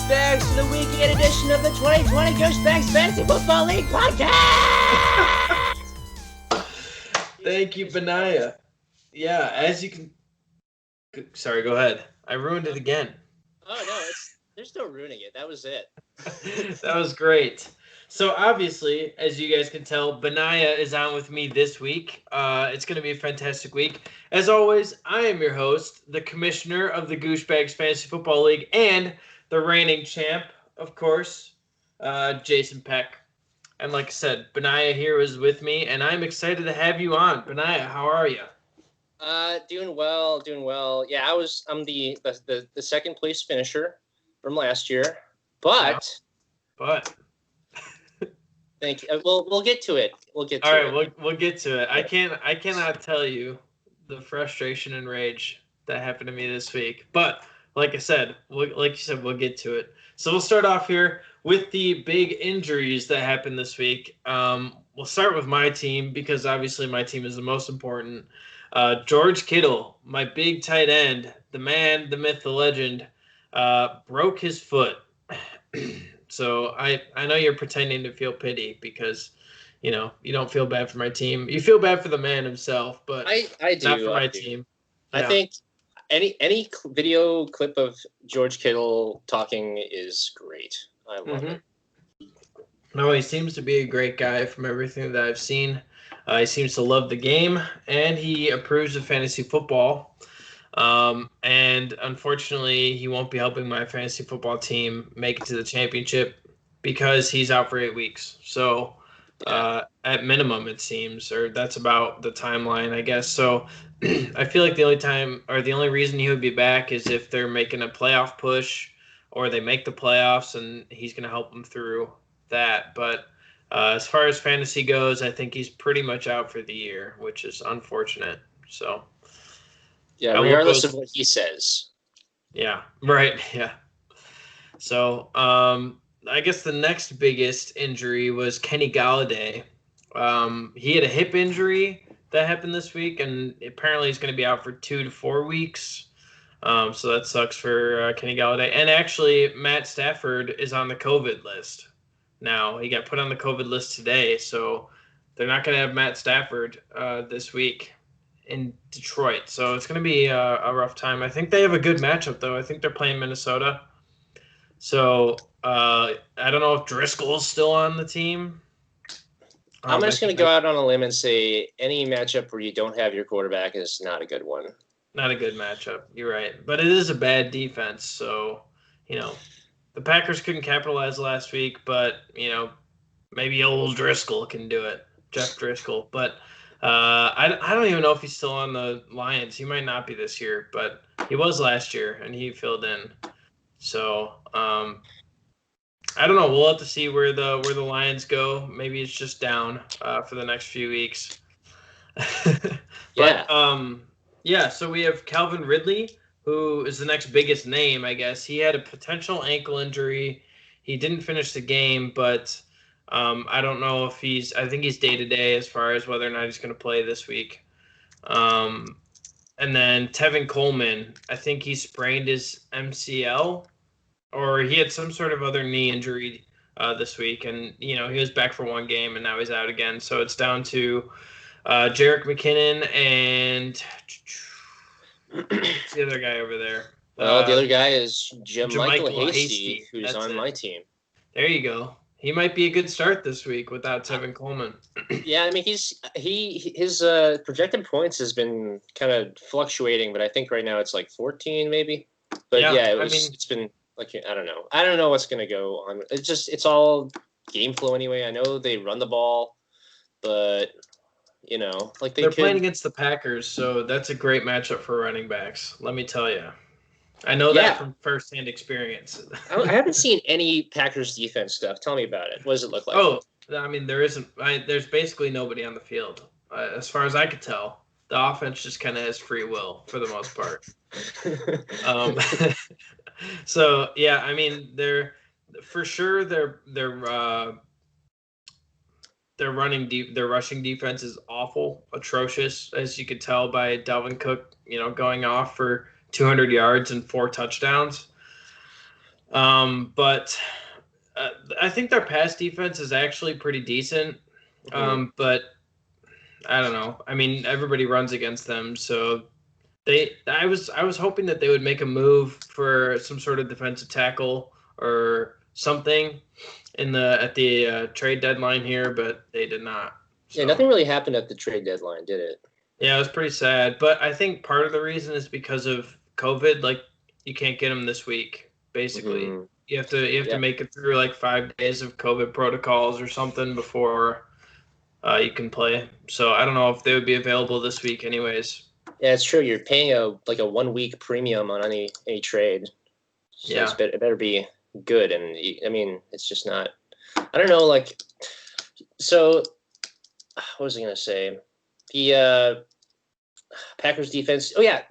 Gooshbagz to the weekend edition of the 2020 Gooshbagz Fantasy Football League podcast. Thank you, Benaiah. Yeah, as you can. Sorry, go ahead. I ruined it again. Oh no, there's no ruining it. That was it. That was great. So obviously, as you guys can tell, Benaiah is on with me this week. It's going to be a fantastic week. As always, I am your host, the commissioner of the Gooshbagz Fantasy Football League, and the reigning champ, of course, Jason Peck. And like I said, Benaiah here is with me, and I'm excited to have you on. Benaiah, how are you? Doing well. Yeah, I'm the second place finisher from last year, but thank you. We'll get to it. We'll get to it. I cannot tell you the frustration and rage that happened to me this week. But like I said, we'll get to it. So we'll start off here with the big injuries that happened this week. We'll start with my team because obviously my team is the most important. George Kittle, my big tight end, the man, the myth, the legend, broke his foot. So I know you're pretending to feel pity because, you don't feel bad for my team. You feel bad for the man himself, but I do. Not for my team. I think any video clip of George Kittle talking is great. I love it. No, he seems to be a great guy from everything that I've seen. He seems to love the game, and he approves of fantasy football. And unfortunately, he won't be helping my fantasy football team make it to the championship because he's out for 8 weeks. So at minimum, it seems, or that's about the timeline, I guess. So I feel like the only reason he would be back is if they're making a playoff push or they make the playoffs and he's going to help them through that. But as far as fantasy goes, I think he's pretty much out for the year, which is unfortunate. So, yeah, regardless of what he says. Yeah, right. Yeah. So, I guess the next biggest injury was Kenny Galladay. He had a hip injury that happened this week, and apparently he's going to be out for 2 to 4 weeks. So that sucks for Kenny Galladay. And actually, Matt Stafford is on the COVID list now. He got put on the COVID list today, so they're not going to have Matt Stafford this week in Detroit. So it's going to be a rough time. I think they have a good matchup, though. I think they're playing Minnesota. So I don't know if Driscoll's still on the team. I'm just going to go out on a limb and say any matchup where you don't have your quarterback is not a good one. Not a good matchup. You're right. But it is a bad defense. So, the Packers couldn't capitalize last week, but, maybe old Driscoll can do it. Jeff Driscoll. But I don't even know if he's still on the Lions. He might not be this year, but he was last year, and he filled in. So, I don't know. We'll have to see where the Lions go. Maybe it's just down for the next few weeks. So we have Calvin Ridley, who is the next biggest name, I guess. He had a potential ankle injury. He didn't finish the game, but I don't know if I think he's day-to-day as far as whether or not he's going to play this week. And then Tevin Coleman, I think he sprained his MCL, or he had some sort of other knee injury this week. And, he was back for one game, and now he's out again. So it's down to Jerick McKinnon and the other guy over there. Well, the other guy is Michael Hasty, who's on my team. There you go. He might be a good start this week without Tevin Coleman. Yeah, I mean his projected points has been kind of fluctuating, but I think right now it's like 14 maybe. But it's been like I don't know what's gonna go on. It's all game flow anyway. I know they run the ball, but they're playing against the Packers, so that's a great matchup for running backs. Let me tell you, I know that from firsthand experience. I haven't seen any Packers defense stuff. Tell me about it. What does it look like? Oh, I mean, there isn't. There's basically nobody on the field, as far as I could tell. The offense just kind of has free will for the most part. So yeah, I mean, they're for sure their rushing defense is awful, atrocious, as you could tell by Dalvin Cook, going off for 200 yards and 4 touchdowns. But I think their pass defense is actually pretty decent. But I don't know. I mean, everybody runs against them, so I was hoping that they would make a move for some sort of defensive tackle or something at the trade deadline here, but they did not. So. Yeah, nothing really happened at the trade deadline, did it? Yeah, it was pretty sad. But I think part of the reason is because of COVID. Like, you can't get them this week, basically. You have to make it through like 5 days of COVID protocols or something before you can play. So I don't know if they would be available this week anyways. Yeah, it's true. You're paying a 1 week premium on any trade. So yeah. It better be good. And I mean, it's just not, I don't know, like, so what was I going to say? The Packers defense. Oh, yeah.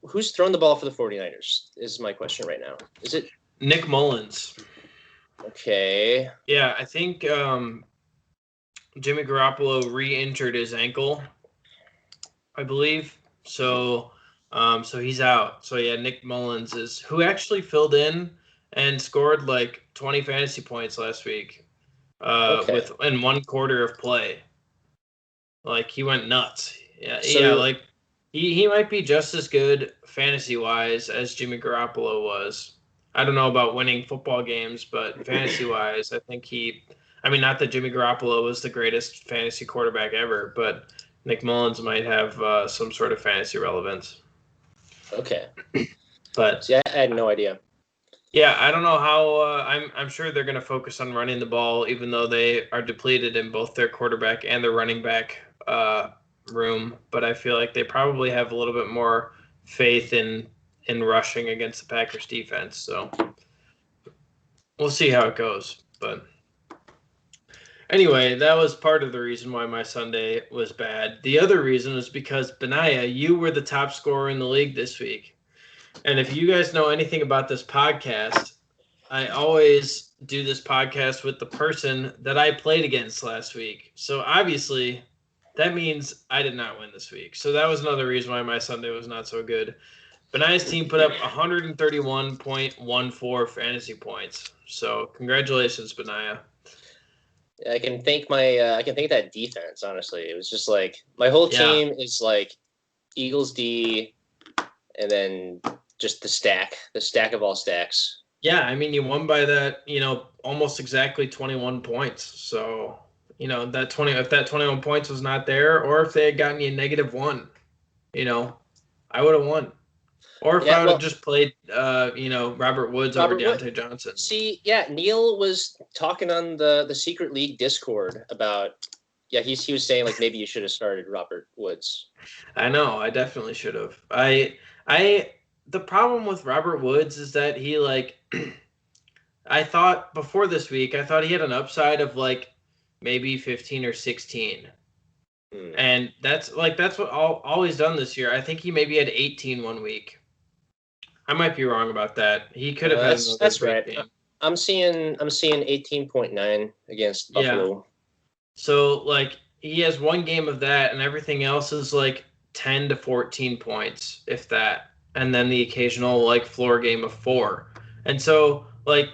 Who's throwing the ball for the 49ers is my question right now. Is it Nick Mullins? Okay. Yeah, I think Jimmy Garoppolo re-injured his ankle, I believe. So he's out. So yeah, Nick Mullins is who actually filled in and scored like 20 fantasy points last week in 1 quarter of play. Like, he went nuts. Yeah, so, yeah, like he might be just as good fantasy-wise as Jimmy Garoppolo was. I don't know about winning football games, but fantasy-wise, I think not that Jimmy Garoppolo was the greatest fantasy quarterback ever, but Nick Mullins might have some sort of fantasy relevance. Okay. But see, I had no idea. Yeah, I don't know how. I'm sure they're going to focus on running the ball, even though they are depleted in both their quarterback and their running back room. But I feel like they probably have a little bit more faith in rushing against the Packers defense. So we'll see how it goes. But anyway, that was part of the reason why my Sunday was bad. The other reason is because, Benaiah, you were the top scorer in the league this week. And if you guys know anything about this podcast, I always do this podcast with the person that I played against last week. So obviously, that means I did not win this week. So that was another reason why my Sunday was not so good. Benaiah's team put up 131.14 fantasy points. So congratulations, Benaiah. I can thank that defense, honestly. It was just like my whole team is like Eagles D and then just the stack of all stacks. Yeah, I mean, you won by that, almost exactly 21 points. So, if that 21 points was not there, or if they had gotten you -1, I would have won. Or if I would have just played, Robert Woods over Deontay Johnson. See, yeah, Neil was talking on the Secret League Discord about, he was saying, like, maybe you should have started Robert Woods. I know, I definitely should have. The problem with Robert Woods is that he, like, I thought before this week, he had an upside of, like, maybe 15 or 16. And that's what all he's done this year. I think he maybe had 18 one week. I might be wrong about that. He could have had another that's right. Game. I'm seeing 18.9 against Buffalo. Yeah. So, like, he has one game of that, and everything else is, like, 10 to 14 points, if that. And then the occasional, like, floor game of 4. And so, like,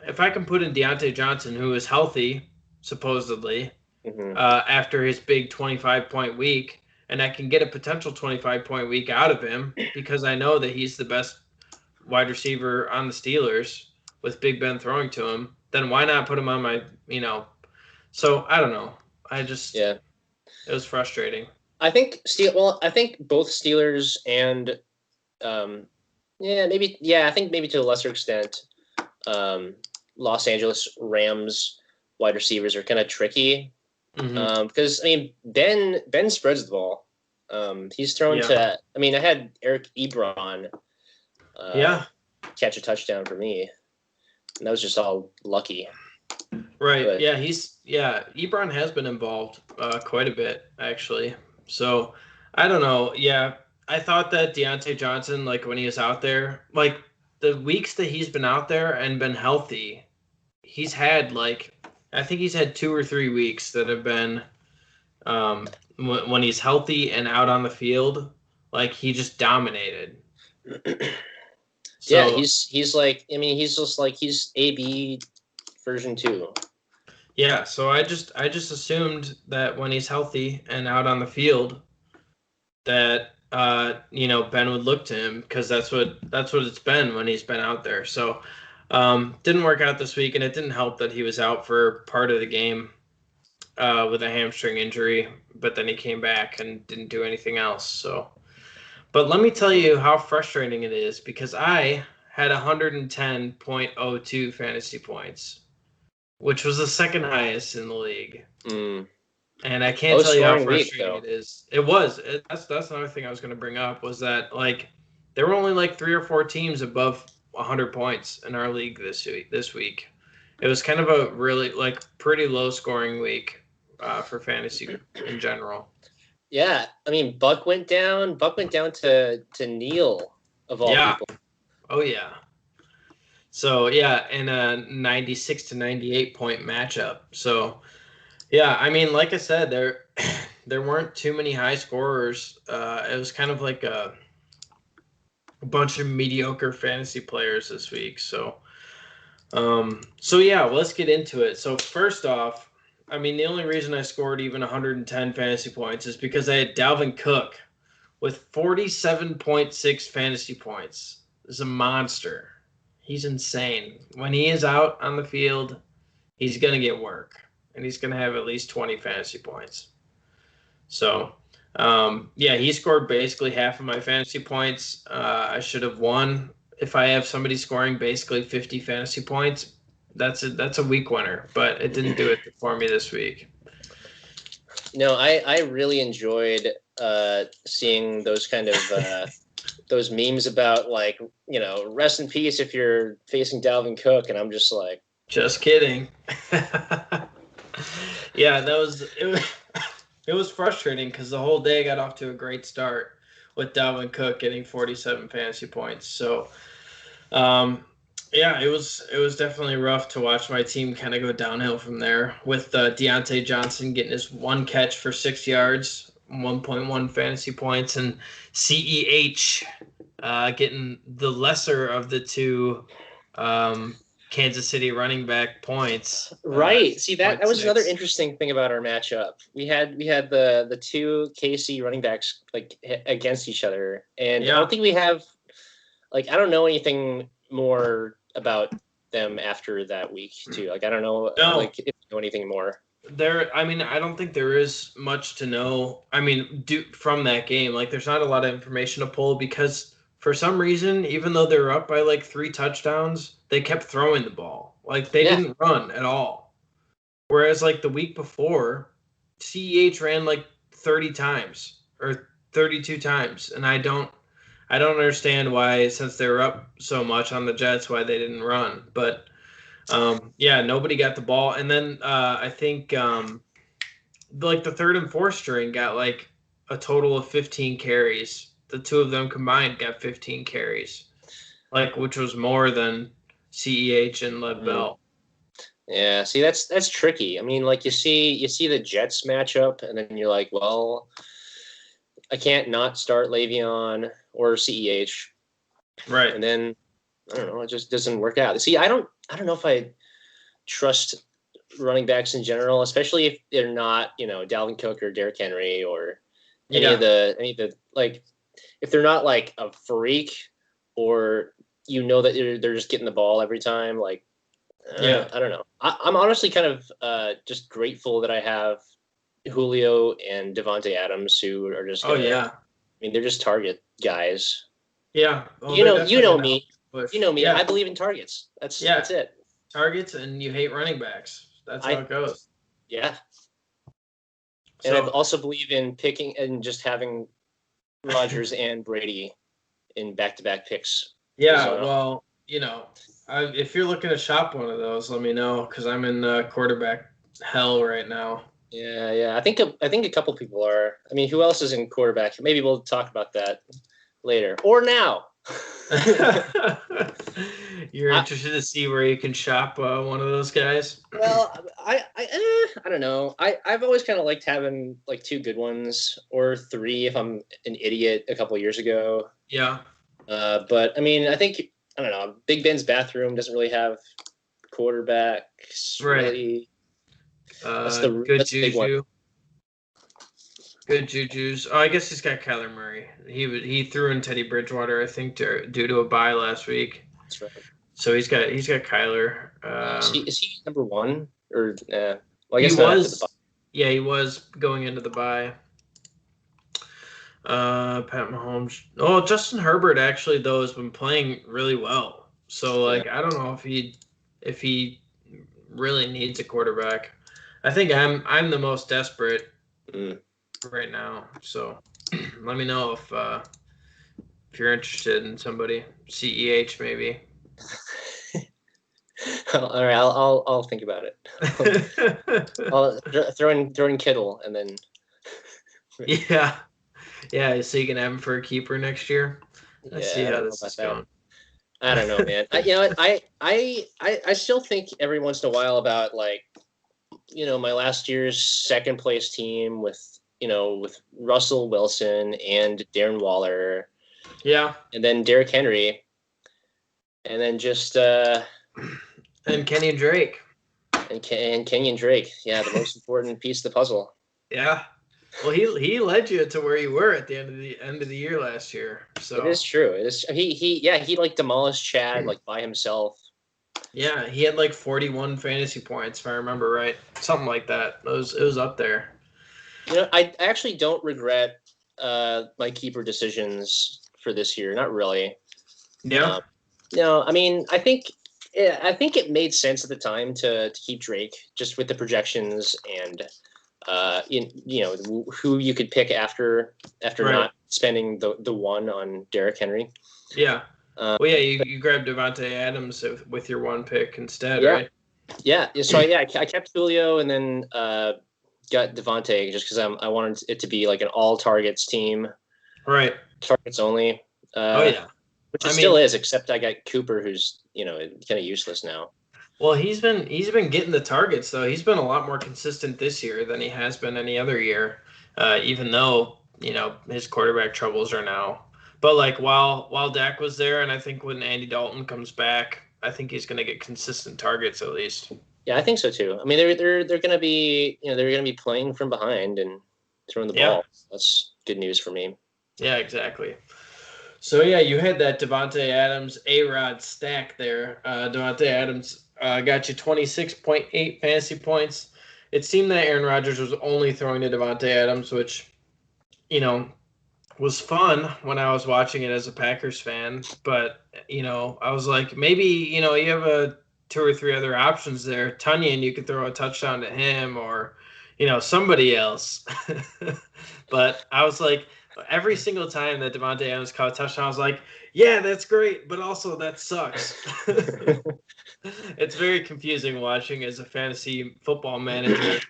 if I can put in Deontay Johnson, who is healthy, supposedly, after his big 25-point week, and I can get a potential 25-point week out of him because I know that he's the best wide receiver on the Steelers with Big Ben throwing to him, then why not put him on my, So, I don't know. It was frustrating. I think both Steelers and I think maybe to a lesser extent, Los Angeles Rams wide receivers are kind of tricky because Ben spreads the ball. He's thrown to. I had Eric Ebron. Catch a touchdown for me, and that was just all lucky. Right. But, Ebron has been involved quite a bit actually. So I don't know. Yeah. I thought that Deontay Johnson, like, when he was out there, like, the weeks that he's been out there and been healthy, he's had, like, I think he's had 2 or 3 weeks that have been when he's healthy and out on the field, like, he just dominated. So, yeah, he's like, I mean, he's just like, he's AB version 2. Yeah, so I just assumed that when he's healthy and out on the field, that Ben would look to him, because that's what it's been when he's been out there. So didn't work out this week, and it didn't help that he was out for part of the game with a hamstring injury, but then he came back and didn't do anything else. So, but let me tell you how frustrating it is, because I had 110.02 fantasy points, which was the second highest in the league. And I can't tell you how frustrating it is. It was. That's another thing I was going to bring up, was that like there were only like 3 or 4 teams above 100 points in our league this week. It was kind of a really like pretty low scoring week for fantasy in general. Yeah, I mean, Buck went down. Buck went down to Neil of all people. Oh yeah. So yeah, in a 96 to 98 point matchup. So yeah, I mean, like I said, there weren't too many high scorers. It was kind of like a bunch of mediocre fantasy players this week. So yeah, let's get into it. So first off, I mean, the only reason I scored even 110 fantasy points is because I had Dalvin Cook with 47.6 fantasy points. He's a monster. He's insane. When he is out on the field, he's going to get work, and he's going to have at least 20 fantasy points. So, yeah, he scored basically half of my fantasy points. I should have won. If I have somebody scoring basically 50 fantasy points, that's a week winner, but it didn't do it for me this week. No, I really enjoyed seeing those kind of those memes about, like, rest in peace if you're facing Dalvin Cook, and I'm just like, just kidding. Yeah, it was frustrating because the whole day got off to a great start with Dalvin Cook getting 47 fantasy points. So, yeah, it was definitely rough to watch my team kind of go downhill from there, with Deontay Johnson getting his one catch for 6 yards, 1.1 fantasy points, and CEH getting the lesser of the two Kansas City running back points. Right. See, that was another interesting thing about our matchup. We had the two KC running backs like against each other, and I don't think we have, like, I don't know anything more about them after that week too. Like, I don't know like if you know anything more. I mean, I don't think there is much to know. I mean, from that game, like, there's not a lot of information to pull, because for some reason, even though they were up by like 3 touchdowns, they kept throwing the ball. Like, they didn't run at all. Whereas like the week before, CEH ran like 30 times or 32 times, and I don't understand why, since they were up so much on the Jets, why they didn't run. But yeah, nobody got the ball. And then I think like the third and fourth string got like a total of 15 carries. The two of them combined got 15 carries, like, which was more than CEH and Lev Bell. Yeah, see, that's tricky. I mean, like, you see the Jets matchup, and then you're like, well, I can't not start Le'Veon or CEH. Right. And then I don't know, it just doesn't work out. See, I don't know if I trust running backs in general, especially if they're not, Dalvin Cook or Derrick Henry or any of the like, if they're not like a freak, or that they're just getting the ball every time, like, I don't know. I'm honestly kind of just grateful that I have Julio and Devontae Adams, who are just I mean, they're just target guys. Yeah. Well, you know me. You know me. Yeah. I believe in targets. That's it. Targets, and you hate running backs. That's how it goes. Yeah. And I also believe in picking and just having Rodgers and Brady in back-to-back picks. Yeah, well, if you're looking to shop one of those, let me know, because I'm in quarterback hell right now. Yeah. I think a couple people are. I mean, who else is in quarterback? Maybe we'll talk about that later or now. You're interested to see where you can shop one of those guys? Well, I don't know. I've always kind of liked having like 2 good ones, or 3 if I'm an idiot a couple years ago. Yeah. But I mean, I think I don't know. Big Ben's bathroom doesn't really have quarterbacks. Right. Really. That's Good the big one. juju. Good juju's. Oh, I guess he's got Kyler Murray. He threw in Teddy Bridgewater, I think, due to a bye last week. That's right. So he's got Kyler. Is he number one or? Well, I guess he not was. after the bye. Yeah, he was going into the bye. Pat Mahomes. Oh, Justin Herbert actually though has been playing really well. So I don't know if he really needs a quarterback. I think I'm the most desperate right now. So let me know if you're interested in somebody. CEH maybe. All right, I'll think about it. I'll throw in Kittle and then. Yeah. So you can have him for a keeper next year. Let's see how this is going. I don't know, man. I still think every once in a while about my last year's second place team with Russell Wilson and Darren Waller. Yeah. And then Derrick Henry. And then just and Kenyon Drake. And Kenyon Drake. Yeah, the most important piece of the puzzle. Yeah. Well, he led you to where you were at the end of the year last year. So it is true. It is he demolished Chad by himself. Yeah, he had 41 fantasy points if I remember right, something like that. It was up there. I actually don't regret my keeper decisions for this year. Not really. Yeah. No, I mean I think it made sense at the time to keep Drake just with the projections and. Who you could pick after right. Not spending the one on Derrick Henry. Yeah. You grabbed Davante Adams with your one pick instead, right? Yeah. So I kept Julio and then got Davante just because I wanted it to be an all targets team. Right. Targets only. Which it still is, except I got Cooper, who's kind of useless now. Well, he's been getting the targets though. He's been a lot more consistent this year than he has been any other year, even though his quarterback troubles are now. But while Dak was there, and I think when Andy Dalton comes back, I think he's going to get consistent targets at least. Yeah, I think so too. I mean, they're going to be they're going to be playing from behind and throwing the ball. That's good news for me. Yeah, exactly. So you had that Davante Adams A-Rod stack there. Davante Adams. Got you 26.8 fantasy points. It seemed that Aaron Rodgers was only throwing to Davante Adams, which, was fun when I was watching it as a Packers fan. But, I was like, maybe, you have 2 or 3 other options there. Tunyon, you could throw a touchdown to him or, somebody else. But I was like, every single time that Davante Adams caught a touchdown, I was like, yeah, that's great, but also that sucks. It's very confusing watching as a fantasy football manager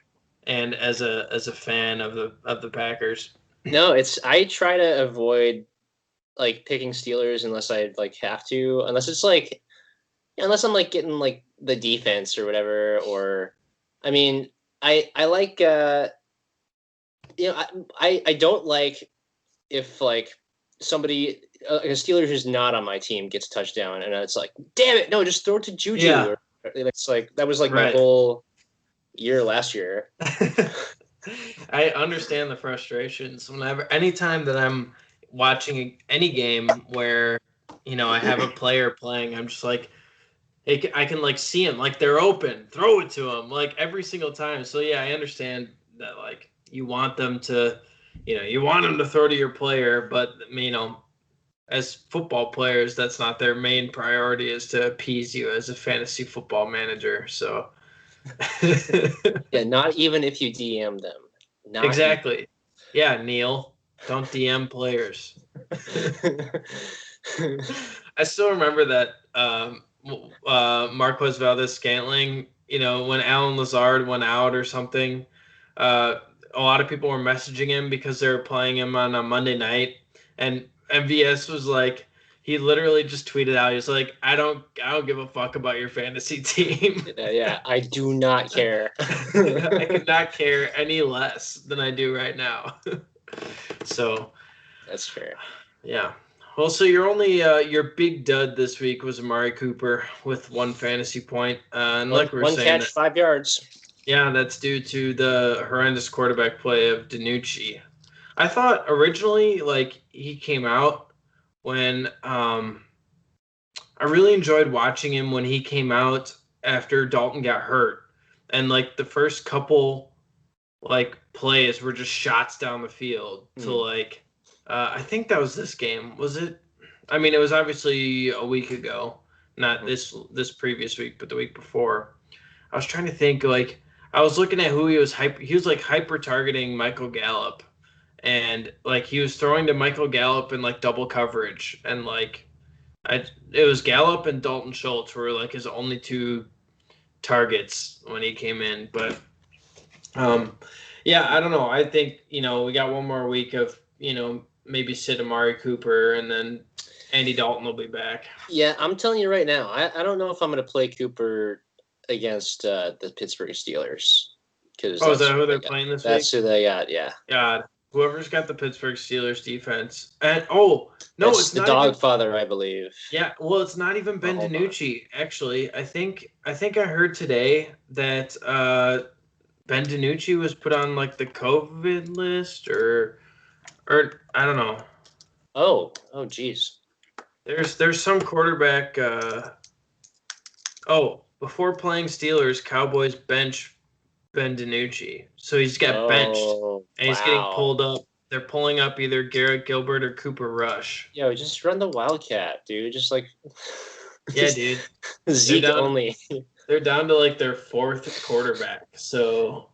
and as a fan of the Packers. No, I try to avoid picking Steelers unless I have to, unless it's unless I'm getting the defense or whatever, or I mean I like I don't like if somebody a Steeler who's not on my team gets a touchdown and it's damn it, no, just throw it to Juju. Yeah. It's that was right. My whole year last year. I understand the frustrations. Anytime that I'm watching any game where I have a player playing, I'm just I can see them they're open, throw it to them every single time. So I understand that you want them to you want them to throw to your player, but as football players, that's not their main priority, is to appease you as a fantasy football manager. So yeah, not even if you DM them. Exactly. Yeah, Neil, don't DM players. I still remember that Marquez Valdez-Scantling, when Alan Lazard went out or something, a lot of people were messaging him because they were playing him on a Monday night, and MVS was he literally just tweeted out, he's I don't give a fuck about your fantasy team. Yeah, I do not care. I could not care any less than I do right now. So that's fair. Yeah. Well, so your big dud this week was Amari Cooper with 1 fantasy point. And like we were one saying, catch, 5 yards. Yeah, that's due to the horrendous quarterback play of DiNucci. I thought originally, like, he came out when I really enjoyed watching him when he came out after Dalton got hurt. And like the first couple like plays were just shots down the field to like I think that was this game. Was it? I mean, it was obviously a week ago, not this previous week, but the week before. I was trying to think like I was looking at who he was like hyper targeting Michael Gallup, and like he was throwing to Michael Gallup in like double coverage, and like it was Gallup and Dalton Schultz were like his only 2 targets when he came in. But yeah, I don't know. I think we got one more week of maybe sit Amari Cooper, and then Andy Dalton will be back. Yeah, I'm telling you right now, I don't know if I'm going to play Cooper against the Pittsburgh Steelers. Is that who they're playing this week? That's who they got, yeah. God, whoever's got the Pittsburgh Steelers defense. And no, it's the not Dogfather, I believe. Yeah, well, it's not even Ben DiNucci, actually. I think I heard today that Ben DiNucci was put on like the COVID list or I don't know. Oh, geez. There's some quarterback. Before playing Steelers, Cowboys bench Ben DiNucci, so he's got benched and he's getting pulled up. They're pulling up either Garrett Gilbert or Cooper Rush. Yo, just run the Wildcat, dude. Just like yeah, dude. Zeke only. They're down to like their 4th quarterback, so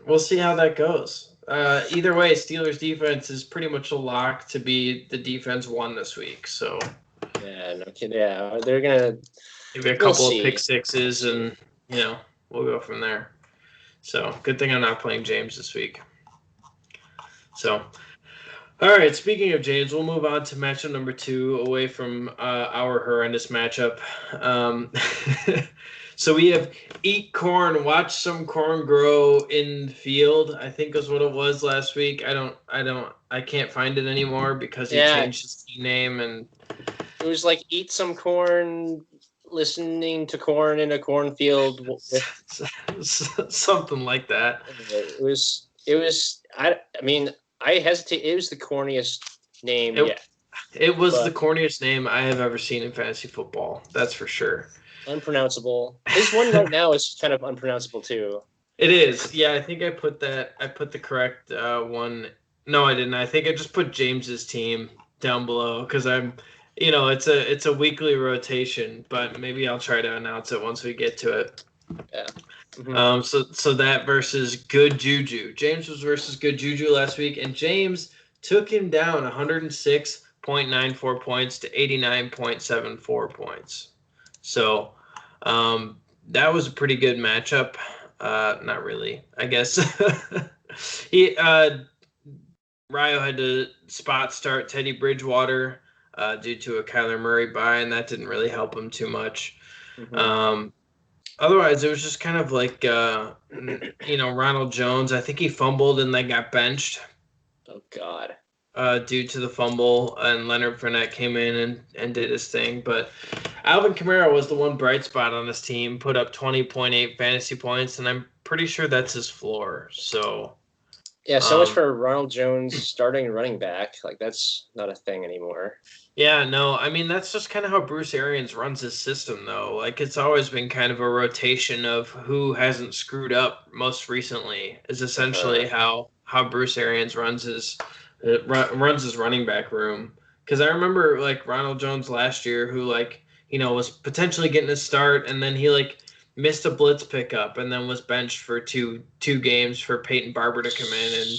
we'll see how that goes. Either way, Steelers defense is pretty much a lock to be the defense 1 this week. So yeah, no kidding. Yeah, they're gonna maybe a couple of pick sixes, and we'll go from there. So good thing I'm not playing James this week. So, all right. Speaking of James, we'll move on to matchup number 2, away from our horrendous matchup. So we have eat corn, watch some corn grow in the field. I think is what it was last week. I can't find it anymore because he changed his team name, and it was like eat some corn, listening to corn in a cornfield. Something like that. It was. I mean, I hesitate. It was the corniest name. It was the corniest name I have ever seen in fantasy football. That's for sure. Unpronounceable. His one right now is kind of unpronounceable too. It is. Yeah, I think I put the correct one. No, I didn't. I think I just put James's team down below because I'm, it's a weekly rotation, but maybe I'll try to announce it once we get to it. Yeah. Mm-hmm. So that versus Good Juju. James was versus Good Juju last week, and James took him down 106.94 points to 89.74 points. So that was a pretty good matchup. Not really, I guess. Ryo had to spot start Teddy Bridgewater due to a Kyler Murray bye, and that didn't really help him too much. Mm-hmm. Otherwise, it was just kind of like, Ronald Jones. I think he fumbled and then got benched. Oh, God. Due to the fumble, and Leonard Fournette came in and did his thing. But Alvin Kamara was the one bright spot on his team, put up 20.8 fantasy points, and I'm pretty sure that's his floor. So yeah, so much for Ronald Jones starting running back. Like, that's not a thing anymore. Yeah, no, I mean, that's just kind of how Bruce Arians runs his system, though. Like, it's always been kind of a rotation of who hasn't screwed up most recently is essentially how Bruce Arians runs his running back room. Because I remember, like, Ronald Jones last year who, like, was potentially getting a start, and then he, like, missed a blitz pickup and then was benched for two games for Peyton Barber to come in and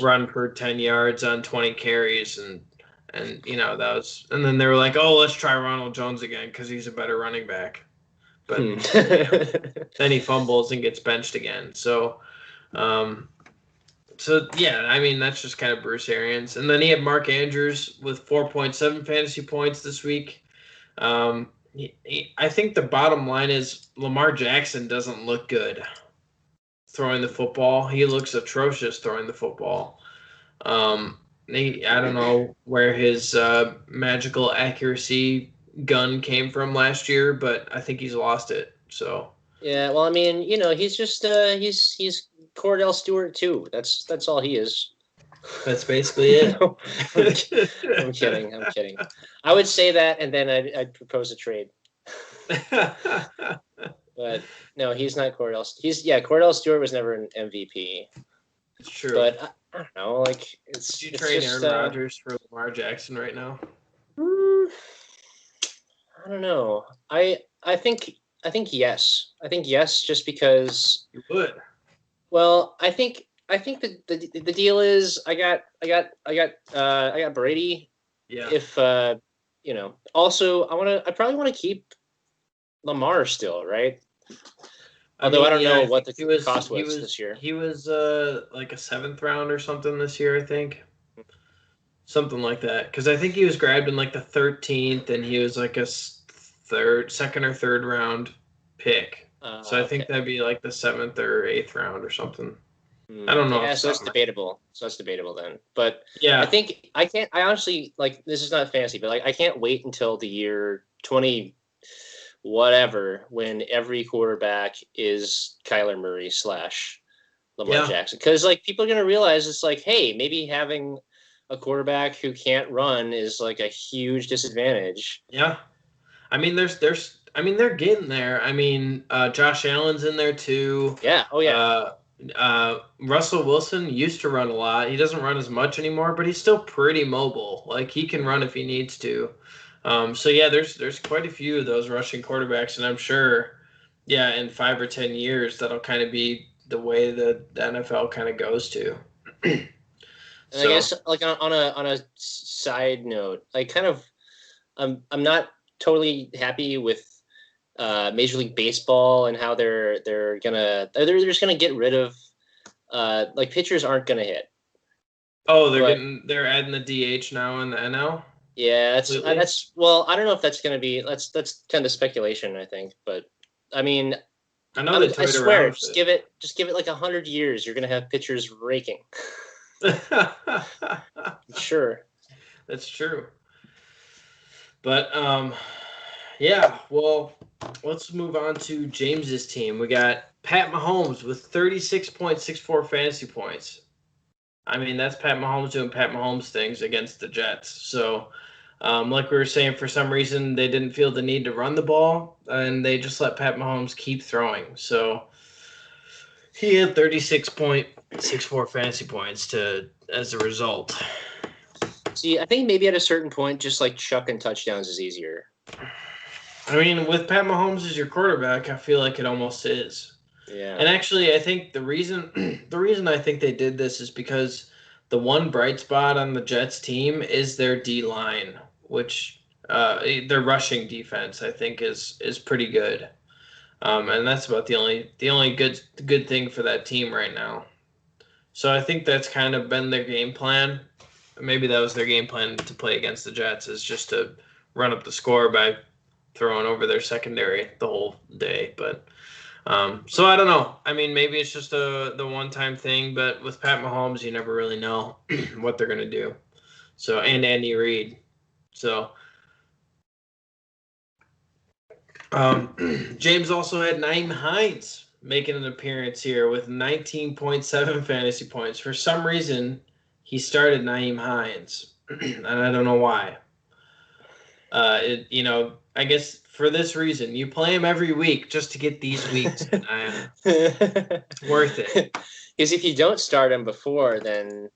run for 10 yards on 20 carries. And that was, and then they were like, oh, let's try Ronald Jones again because he's a better running back. But then he fumbles and gets benched again. So yeah, I mean, that's just kind of Bruce Arians. And then he had Mark Andrews with 4.7 fantasy points this week. I think the bottom line is Lamar Jackson doesn't look good throwing the football. He looks atrocious throwing the football. I don't know where his magical accuracy gun came from last year, but I think he's lost it. So Yeah, well, I mean, he's just he's Cordell Stewart too. That's all he is. that's basically it. No, I'm kidding. I'm kidding. I would say that, and then I'd propose a trade. But no, he's not Cordell. Cordell Stewart was never an MVP. It's true. But I don't know, like Would you trade Aaron Rodgers for Lamar Jackson right now? I don't know. I think yes. I think yes, just because you would. Well, I think the deal is I got Brady. Yeah. If also I probably want to keep Lamar still, right? Although I don't know what the cost was this year. He was like a 7th round or something this year, I think. Something like that. Because I think he was grabbed in like the 13th, and he was like a second or third round pick. So I think that'd be like the 7th or 8th round or something. I don't know. Yeah, so that's debatable. Then. But yeah, I think I honestly, like, this is not fancy, but like I can't wait until the year 20 whatever when every quarterback is Kyler Murray / Lamar Jackson. Because like people are gonna realize it's like, hey, maybe having a quarterback who can't run is like a huge disadvantage. Yeah. I mean they're getting there. I mean, Josh Allen's in there too. Yeah. Oh yeah. Russell Wilson used to run a lot. He doesn't run as much anymore, but he's still pretty mobile. Like he can run if he needs to. So yeah, there's quite a few of those rushing quarterbacks, and I'm sure, in 5 or 10 years that'll kind of be the way the NFL kind of goes to. And I guess like on a side note, like kind of, I'm not totally happy with Major League Baseball and how they're just gonna get rid of like pitchers aren't gonna hit. Oh, they're adding the DH now in the NL. Yeah, that's well, I don't know if that's gonna be that's kind of speculation, I think, but I mean, I swear, just give it like 100 years, you're gonna have pitchers raking. Sure, that's true. But yeah, well, let's move on to James's team. We got Pat Mahomes with 36.64 fantasy points. I mean, that's Pat Mahomes doing Pat Mahomes things against the Jets. So, like we were saying, for some reason they didn't feel the need to run the ball, and they just let Pat Mahomes keep throwing. So he had 36.64 fantasy points as a result. See, I think maybe at a certain point, just like chucking touchdowns is easier. I mean, with Pat Mahomes as your quarterback, I feel like it almost is. Yeah. And actually, I think the reason I think they did this is because the one bright spot on the Jets team is their D-line, which their rushing defense I think is pretty good. And that's about the only good thing for that team right now. So I think that's kind of been their game plan. Maybe that was their game plan to play against the Jets, is just to run up the score by throwing over their secondary the whole day. But so I don't know. I mean, maybe it's just the one-time thing, but with Pat Mahomes, you never really know what they're gonna do. So, and Andy Reid. So James also had Nyheim Hines making an appearance here with 19.7 fantasy points. For some reason, he started Nyheim Hines, and I don't know why. I guess for this reason, you play him every week just to get these weeks. It's worth it. Because if you don't start him before, then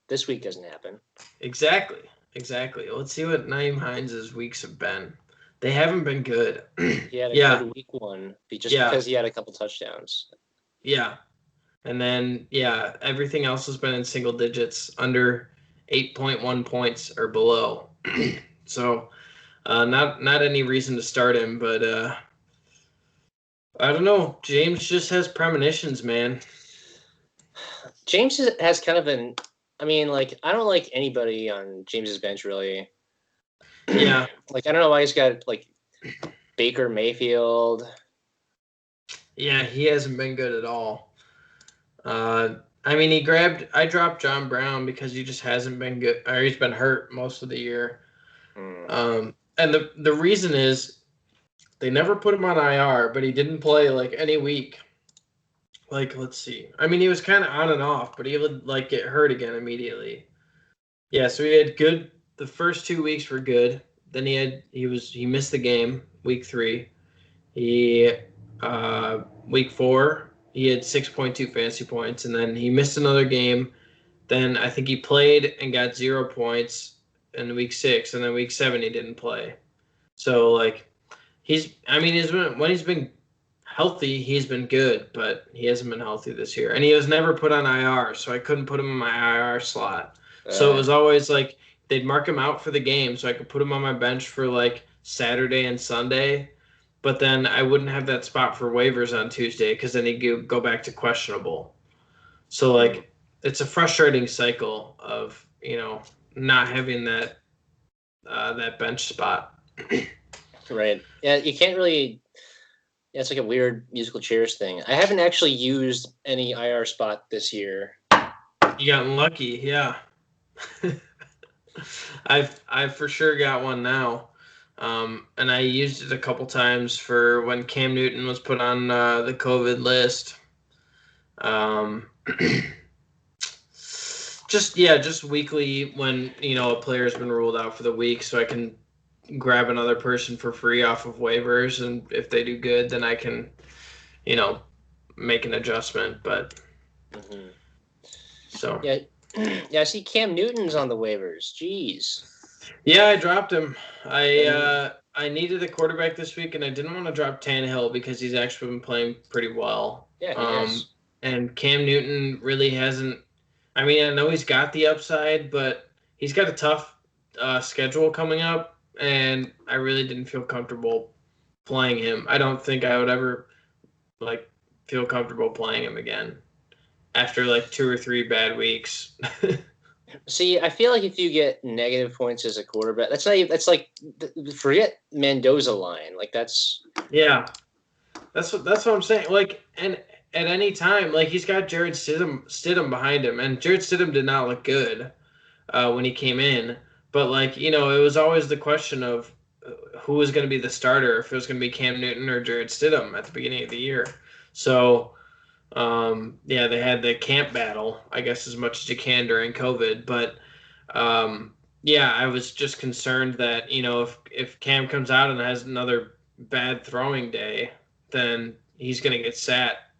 this week doesn't happen. Exactly. Let's see what Nyheim Hines' weeks have been. They haven't been good. He had a good week 1, because he had a couple touchdowns. Yeah. And then, everything else has been in single digits, under 8.1 points or below. So, not any reason to start him, but I don't know. James just has premonitions, man. James has kind of an. I mean, like, I don't like anybody on James's bench, really. Yeah. Like, I don't know why he's got, like, Baker Mayfield. Yeah, he hasn't been good at all. I mean, I dropped John Brown because he just hasn't been good, or he's been hurt most of the year. And the reason is they never put him on IR, but he didn't play like any week. Like, let's see. I mean, he was kind of on and off, but he would like get hurt again immediately. Yeah, so he had good. The first 2 weeks were good. Then he missed the game week 3. He week 4 he had 6.2 fantasy points, and then he missed another game. Then I think he played and got 0 points in week 6, and then week 7 he didn't play. So like when he's been healthy, he's been good, but he hasn't been healthy this year. And he was never put on IR, so I couldn't put him in my IR slot. So it was always like they'd mark him out for the game so I could put him on my bench for like Saturday and Sunday, but then I wouldn't have that spot for waivers on Tuesday because then he'd go back to questionable. So like it's a frustrating cycle of, not having that bench spot. Right. Yeah, you can't really. Yeah, it's like a weird musical chairs thing. I haven't actually used any IR spot this year. You got lucky, yeah. I've for sure got one now, and I used it a couple times for when Cam Newton was put on the COVID list. Just weekly when a player's been ruled out for the week, so I can grab another person for free off of waivers, and if they do good, then I can, make an adjustment. But so yeah. Yeah, I see Cam Newton's on the waivers. Jeez. Yeah, I dropped him. I needed a quarterback this week, and I didn't want to drop Tannehill because he's actually been playing pretty well. Yeah, and Cam Newton really hasn't. I mean, I know he's got the upside, but he's got a tough schedule coming up, and I really didn't feel comfortable playing him. I don't think I would ever feel comfortable playing him again after 2 or 3 bad weeks. See, I feel like if you get negative points as a quarterback, forget Mendoza line. That's what I'm saying. And at any time, he's got Jared Stidham behind him, and Jared Stidham did not look good when he came in. But it was always the question of who was going to be the starter, if it was going to be Cam Newton or Jared Stidham at the beginning of the year. So they had the camp battle, I guess, as much as you can during COVID. But I was just concerned that if Cam comes out and has another bad throwing day, then he's going to get sat,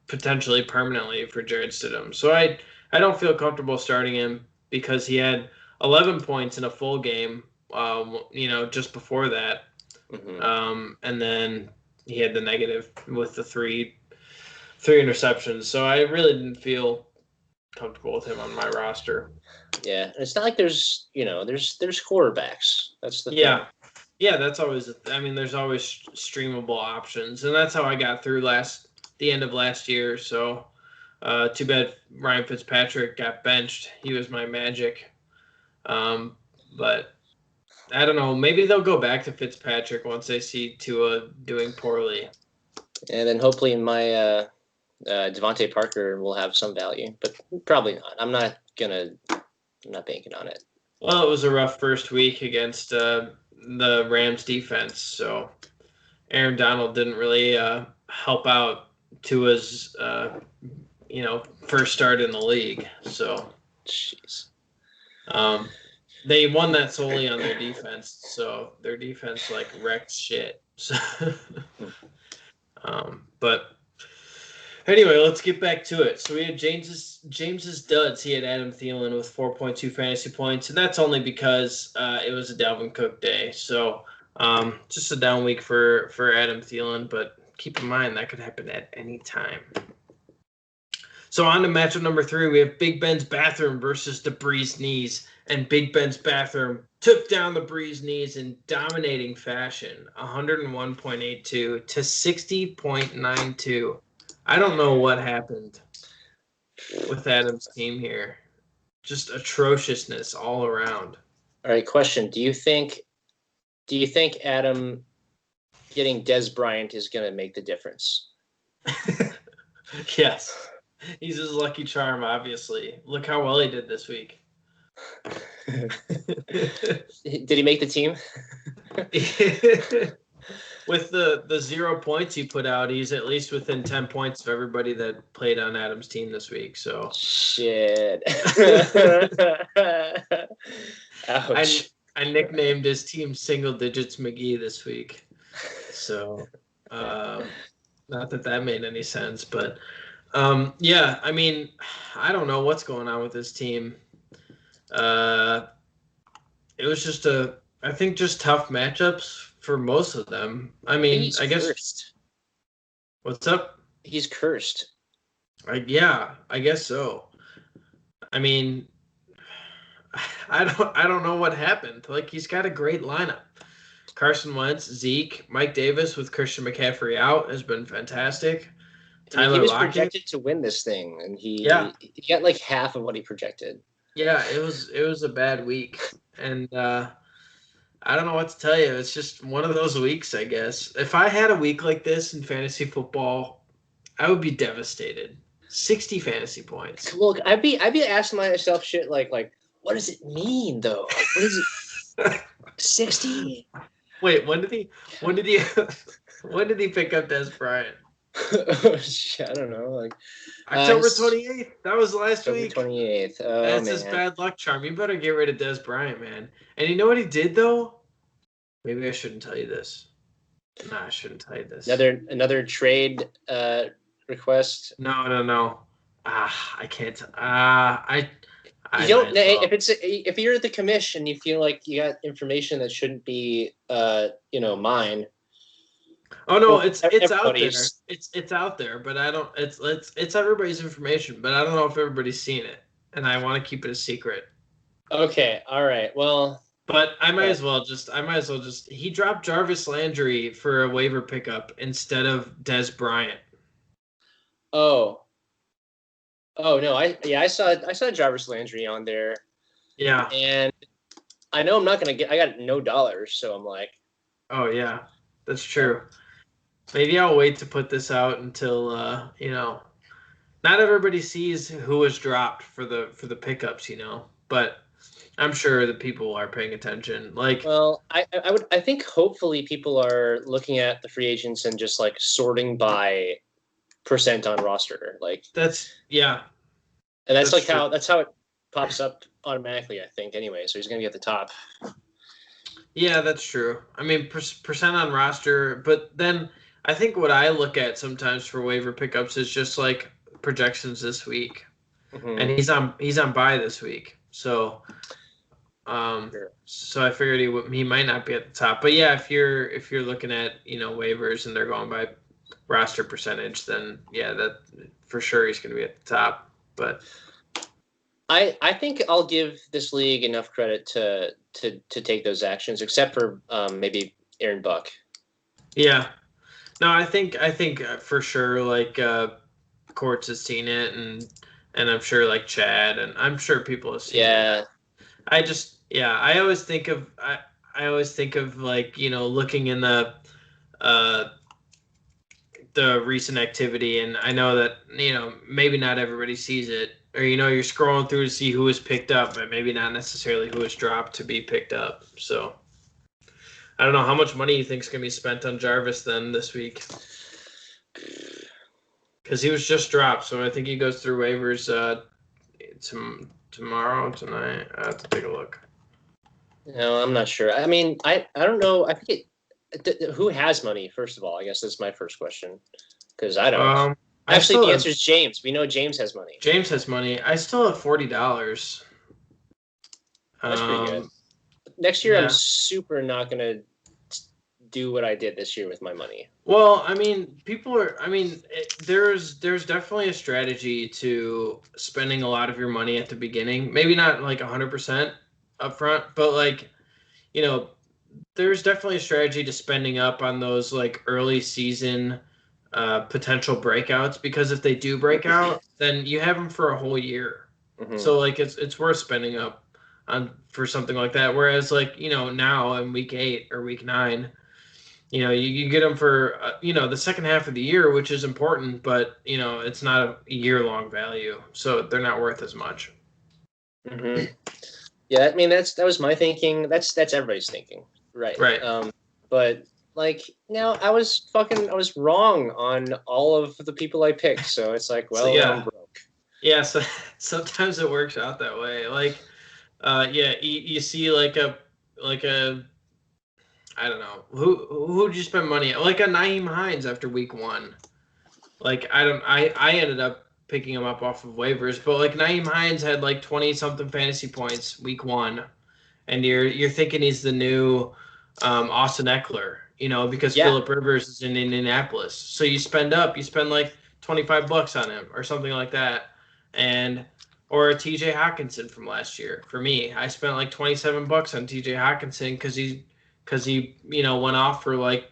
potentially permanently for Jared Stidham. So I don't feel comfortable starting him because he had 11 points in a full game, just before that. And then he had the negative with the three interceptions. So I really didn't feel comfortable with him on my roster. Yeah, it's not like there's quarterbacks. That's the thing. Yeah, that's always. There's always streamable options, and that's how I got through the end of last year. So, too bad Ryan Fitzpatrick got benched. He was my magic. But I don't know. Maybe they'll go back to Fitzpatrick once they see Tua doing poorly. And then hopefully my Devontae Parker will have some value, but probably not. I'm not banking on it. Well, it was a rough first week against the Rams defense, so Aaron Donald didn't really help out Tua's first start in the league. So, jeez. They won that solely on their defense, so their defense wrecked shit. So, but anyway, let's get back to it. So we had James's duds. He had Adam Thielen with 4.2 fantasy points, and that's only because it was a Dalvin Cook day. So just a down week for Adam Thielen, but keep in mind that could happen at any time. So on to matchup number 3, we have Big Ben's Bathroom versus the Breeze Knees, and Big Ben's Bathroom took down the Breeze Knees in dominating fashion, 101.82 to 60.92. I don't know what happened with Adam's team here. Just atrociousness all around. All right, question. Do you think Adam getting Des Bryant is going to make the difference? Yes. He's his lucky charm, obviously. Look how well he did this week. Did he make the team? With the 0 points he put out, he's at least within 10 points of everybody that played on Adam's team this week. So shit. Ouch. I nicknamed his team Single Digits McGee this week. So not that made any sense, but yeah, I mean, I don't know what's going on with this team. It was just I think just tough matchups for most of them. I mean, I guess. Cursed. What's up? He's cursed. Yeah, I guess so. I mean, I don't know what happened. Like, he's got a great lineup. Carson Wentz, Zeke, Mike Davis with Christian McCaffrey out has been fantastic. Tyler he was Lockett projected to win this thing, and he got like half of what he projected. Yeah, it was a bad week, and I don't know what to tell you. It's just one of those weeks, I guess. If I had a week like this in fantasy football, I would be devastated. 60 fantasy points. Look, I'd be asking myself shit like what does it mean though? What is it? 60? Wait, when did he pick up Des Bryant? I don't know. Like October 28th. That was last week. 28th. Oh, that's his bad luck charm. You better get rid of Des Bryant, man. And you know what he did though? Maybe I shouldn't tell you this. Nah, I shouldn't tell you this. Another trade request. No. I can't. You don't. If you're at the commission, and you feel like you got information that shouldn't be, mine. Oh no, it's out there. It's out there, but I don't. It's everybody's information, but I don't know if everybody's seen it, and I want to keep it a secret. Okay. All right. Well. But I might as well just. He dropped Jarvis Landry for a waiver pickup instead of Des Bryant. Oh no! I saw Jarvis Landry on there. Yeah. And I know I'm not gonna get. I got no dollars, so I'm like. Oh yeah, that's true. Maybe I'll wait to put this out until not everybody sees who was dropped for the pickups, but I'm sure the people are paying attention. Like, well, I think hopefully people are looking at the free agents and just like sorting by percent on roster. Like that's yeah. And that's how it pops up automatically, I think, anyway. So he's gonna be at the top. Yeah, that's true. I mean, percent on roster, but then I think what I look at sometimes for waiver pickups is just like projections this week, and he's on bye this week, so sure. So I figured he might not be at the top. But yeah, if you're looking at waivers and they're going by roster percentage, then yeah, that for sure he's going to be at the top. But I think I'll give this league enough credit to take those actions, except for maybe Aaron Buck. Yeah, no, I think for sure like Courts has seen it, and I'm sure like Chad, and I'm sure people have seen it. I always think of like looking in the recent activity, and I know that maybe not everybody sees it. Or, you're scrolling through to see who was picked up, but maybe not necessarily who was dropped to be picked up. So, I don't know. How much money you think is going to be spent on Jarvis then this week? Because he was just dropped, so I think he goes through waivers tonight. I have to take a look. No, I'm not sure. I mean, I don't know. I think who has money, first of all? I guess that's my first question. Because I don't. Actually, the answer is James. We know James has money. James has money. I still have $40. That's pretty good. Next year, I'm super not going to do what I did this year with my money. Well, I mean, there's definitely a strategy to spending a lot of your money at the beginning. Maybe not like 100% upfront, but like, there's definitely a strategy to spending up on those like early season potential breakouts, because if they do break out, then you have them for a whole year. Mm-hmm. So like it's worth spending up on for something like that. Whereas like now in week 8 or week 9, You get them for the second half of the year, which is important, but it's not a year-long value, so they're not worth as much. Mm-hmm. Yeah, I mean that was my thinking. That's everybody's thinking, right? Right. But like now, I was wrong on all of the people I picked. So it's like, well, I'm broke. Yeah. So sometimes it works out that way. Like, you see like a I don't know who'd you spend money on? Like a Naeem Hines after week 1. Like I ended up picking him up off of waivers, but like Naeem Hines had like 20 something fantasy points week 1, and you're thinking he's the new Austin Eckler, because Phillip Rivers is in Indianapolis. So you spend like $25 on him or something like that, or a T.J. Hawkinson from last year. For me, I spent like $27 on T.J. Hawkinson because he went off for like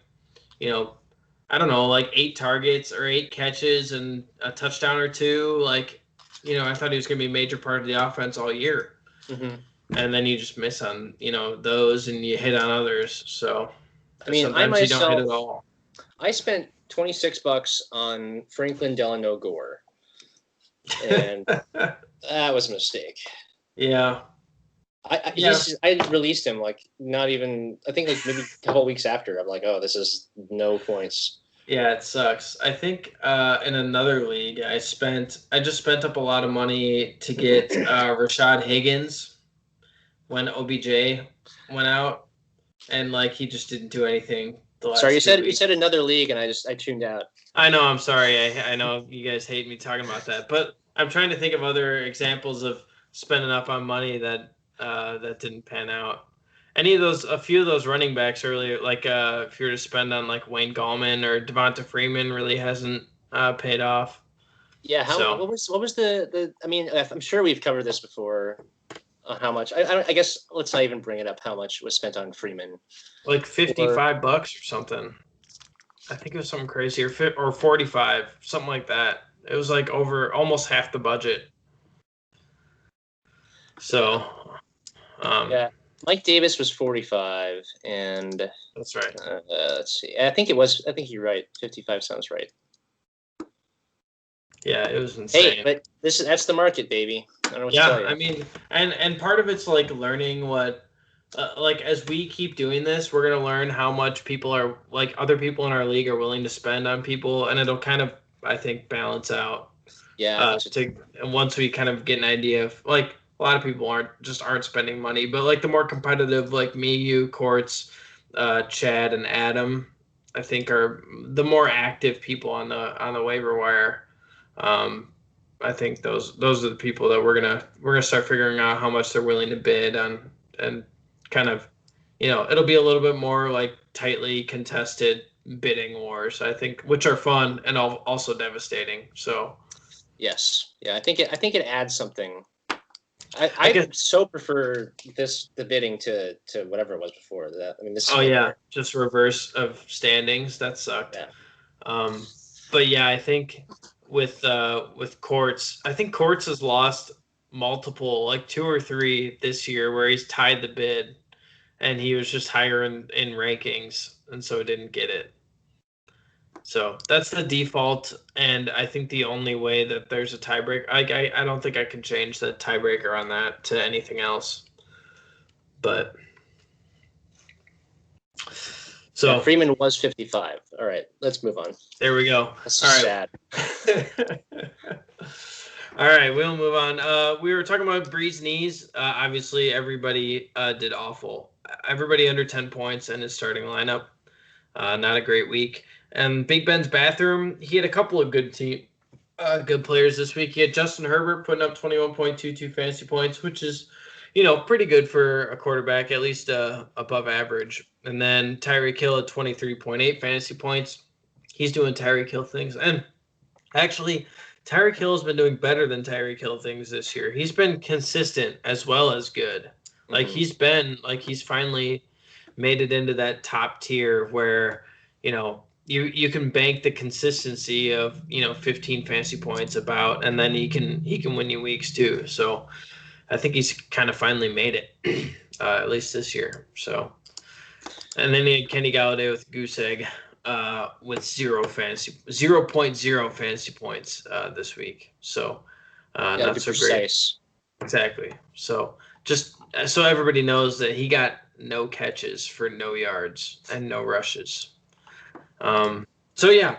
I don't know, like 8 targets or 8 catches and a touchdown or 2. Like, I thought he was going to be a major part of the offense all year. Mm-hmm. And then you just miss on, those and you hit on others. So I mean, sometimes you don't hit it all. I spent $26 on Franklin Delano Gore, and that was a mistake. Yeah. I released him like not even, I think like maybe a couple weeks after. I'm like, oh, this is no points. Yeah, it sucks. I think in another league, I just spent up a lot of money to get Rashad Higgins when OBJ went out, and like he just didn't do anything. Sorry, you said another league, and I tuned out. I know. I'm sorry. I know you guys hate me talking about that, but I'm trying to think of other examples of spending up on money that didn't pan out. A few of those running backs earlier, like if you were to spend on like Wayne Gallman or Devonta Freeman, really hasn't paid off. Yeah. What was the? I mean, I'm sure we've covered this before. How much? I guess let's not even bring it up. How much was spent on Freeman? Like $55 or something. I think it was something crazy, or 45, something like that. It was like over almost half the budget. So, yeah, Mike Davis was 45, and that's right. Let's see. I think you're right. 55 sounds right. Yeah, it was insane. Hey, but that's the market, baby. I don't know what to tell you. I mean, and part of it's like learning what, like as we keep doing this, we're gonna learn how much other people in our league are willing to spend on people, and it'll kind of, I think, balance out. Yeah. And once we kind of get an idea of like a lot of people aren't spending money, but like the more competitive, like me, you, Courts, Chad, and Adam, I think are the more active people on the waiver wire. I think those are the people that we're gonna start figuring out how much they're willing to bid on, and kind of, it'll be a little bit more like tightly contested bidding wars, I think, which are fun and also devastating. So yes, yeah, I think it adds something. I so prefer the bidding to whatever it was before that. I mean, this. Oh yeah, just reverse of standings. That sucked. Yeah. But yeah, I think with Courts, I think Courts has lost multiple, like 2 or 3 this year, where he's tied the bid, and he was just higher in rankings, and so didn't get it. So that's the default, and I think the only way that there's a tiebreaker, I don't think I can change the tiebreaker on that to anything else. But so Freeman was 55. All right, let's move on. There we go. That's so sad. All right, we'll move on. We were talking about Bree's knees. Obviously, everybody did awful. Everybody under 10 points in his starting lineup. Not a great week. And Big Ben's bathroom, he had a couple of good players this week. He had Justin Herbert putting up 21.22 fantasy points, which is, pretty good for a quarterback, at least above average. And then Tyreek Hill at 23.8 fantasy points. He's doing Tyreek Hill things. And actually, Tyreek Hill has been doing better than Tyreek Hill things this year. He's been consistent as well as good. Like he's finally made it into that top tier where, you can bank the consistency of 15 fantasy points about, and then he can win you weeks too. So I think he's kind of finally made it, at least this year. So And then he had Kenny Galladay with goose egg with 0.0 fantasy points this week. So not so precise. Great. Exactly. So just so everybody knows that he got no catches for no yards and no rushes. So yeah,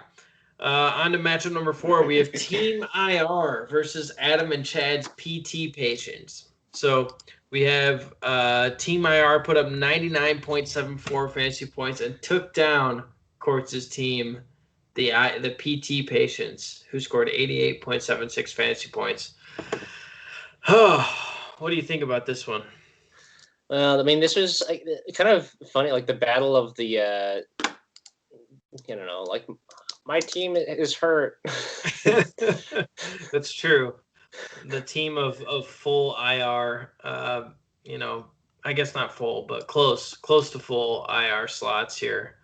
on to matchup number 4. We have Team IR versus Adam and Chad's PT patients. So we have Team IR put up 99.74 fantasy points and took down Quartz's team, the PT patients, who scored 88.76 fantasy points. What do you think about this one? Well, I mean, this was kind of funny, like the battle of the, I don't know, like my team is hurt. That's true. The team of full IR, I guess not full, but close to full IR slots here.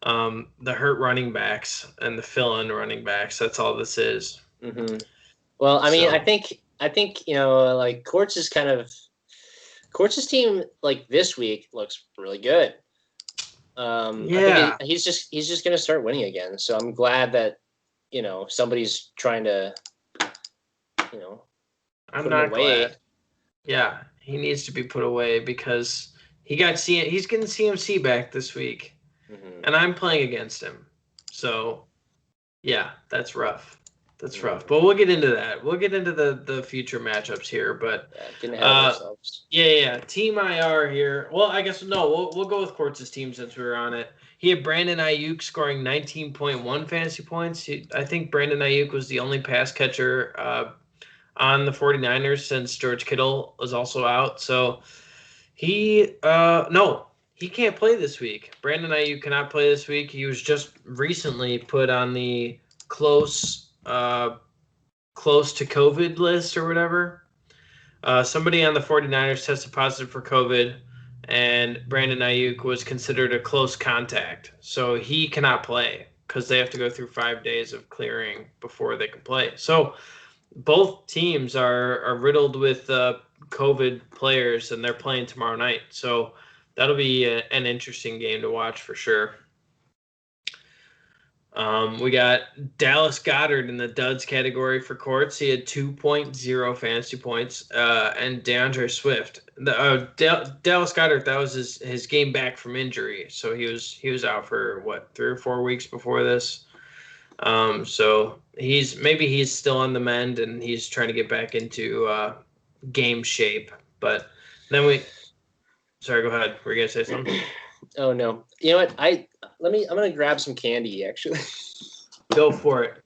The hurt running backs and the fill-in running backs. That's all this is. Mm-hmm. Well, I mean, I think like Quartz's team like this week looks really good. I think he's just gonna start winning again. So I'm glad that somebody's trying to I'm not glad. Yeah, he needs to be put away because he's getting CMC back this week, and I'm playing against him. So yeah, that's rough. That's rough. But we'll get into that. We'll get into the future matchups here. But getting ahead of ourselves. Yeah. Team IR here. Well, I guess no. We'll go with Quartz's team since we were on it. He had Brandon Ayuk scoring 19.1 fantasy points. I think Brandon Ayuk was the only pass catcher on the 49ers since George Kittle was also out. So he can't play this week. Brandon Ayuk cannot play this week. He was just recently put on the close to COVID list or whatever. Somebody on the 49ers tested positive for COVID, and Brandon Ayuk was considered a close contact. So he cannot play because they have to go through 5 days of clearing before they can play. So both teams are riddled with COVID players, and they're playing tomorrow night. So that'll be an interesting game to watch for sure. We got Dallas Goedert in the duds category for Quartz. He had 2.0 fantasy points, and DeAndre Swift. Dallas Goedert, that was his game back from injury, so he was out for 3 or 4 weeks before this. So he's still on the mend and he's trying to get back into game shape. But then sorry, go ahead. Were you gonna say something? Oh no. You know what? I'm gonna grab some candy actually. Go for it.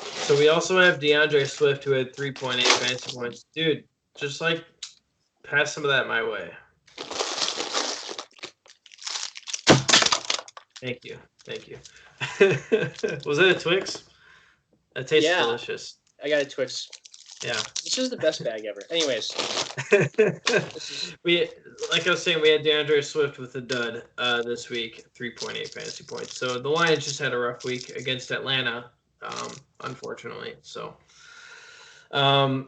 So we also have DeAndre Swift, who had 3.8 fantasy points. Dude, just pass some of that my way. Thank you. Was it a Twix? That tastes delicious. I got a Twix. Yeah. This is the best bag ever. Anyways. Like I was saying, we had DeAndre Swift with a dud this week, 3.8 fantasy points. So the Lions just had a rough week against Atlanta, unfortunately. So on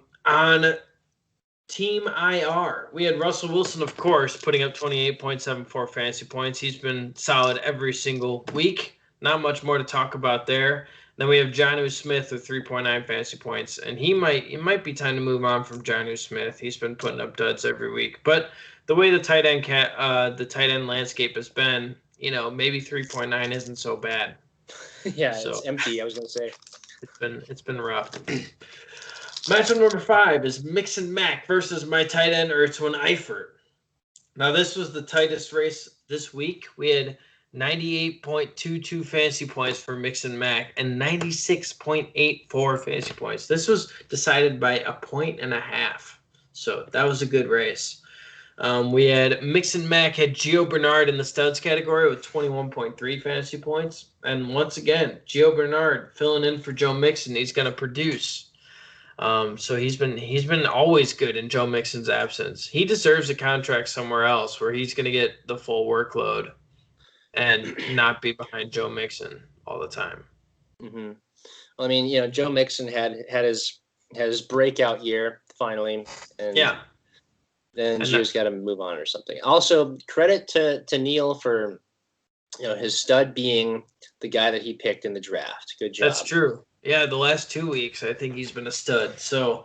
Team IR, we had Russell Wilson, of course, putting up 28.74 fantasy points. He's been solid every single week. Not much more to talk about there. Then we have Jonnu Smith with 3.9 fantasy points, and it might be time to move on from Jonnu Smith. He's been putting up duds every week, but the way the tight end landscape has been, maybe 3.9 isn't so bad. Yeah, so, it's empty. I was gonna say it's been rough. Matchup number 5 is Mix and Mac versus my tight end Ertzwin Eifert. Now this was the tightest race this week. We had 98.22 fantasy points for Mix and Mac and 96.84 fantasy points. This was decided by 1.5 points. So that was a good race. We had Mix and Mac had Gio Bernard in the studs category with 21.3 fantasy points. And once again, Gio Bernard filling in for Joe Mixon. He's going to produce. So he's been always good in Joe Mixon's absence. He deserves a contract somewhere else where he's going to get the full workload and not be behind Joe Mixon all the time. Mm-hmm. Well, I mean, Joe Mixon had his breakout year finally, and then Gio's got to move on or something. Also, credit to Neil for his stud being the guy that he picked in the draft. Good job. That's true. Yeah, the last 2 weeks, I think he's been a stud. So,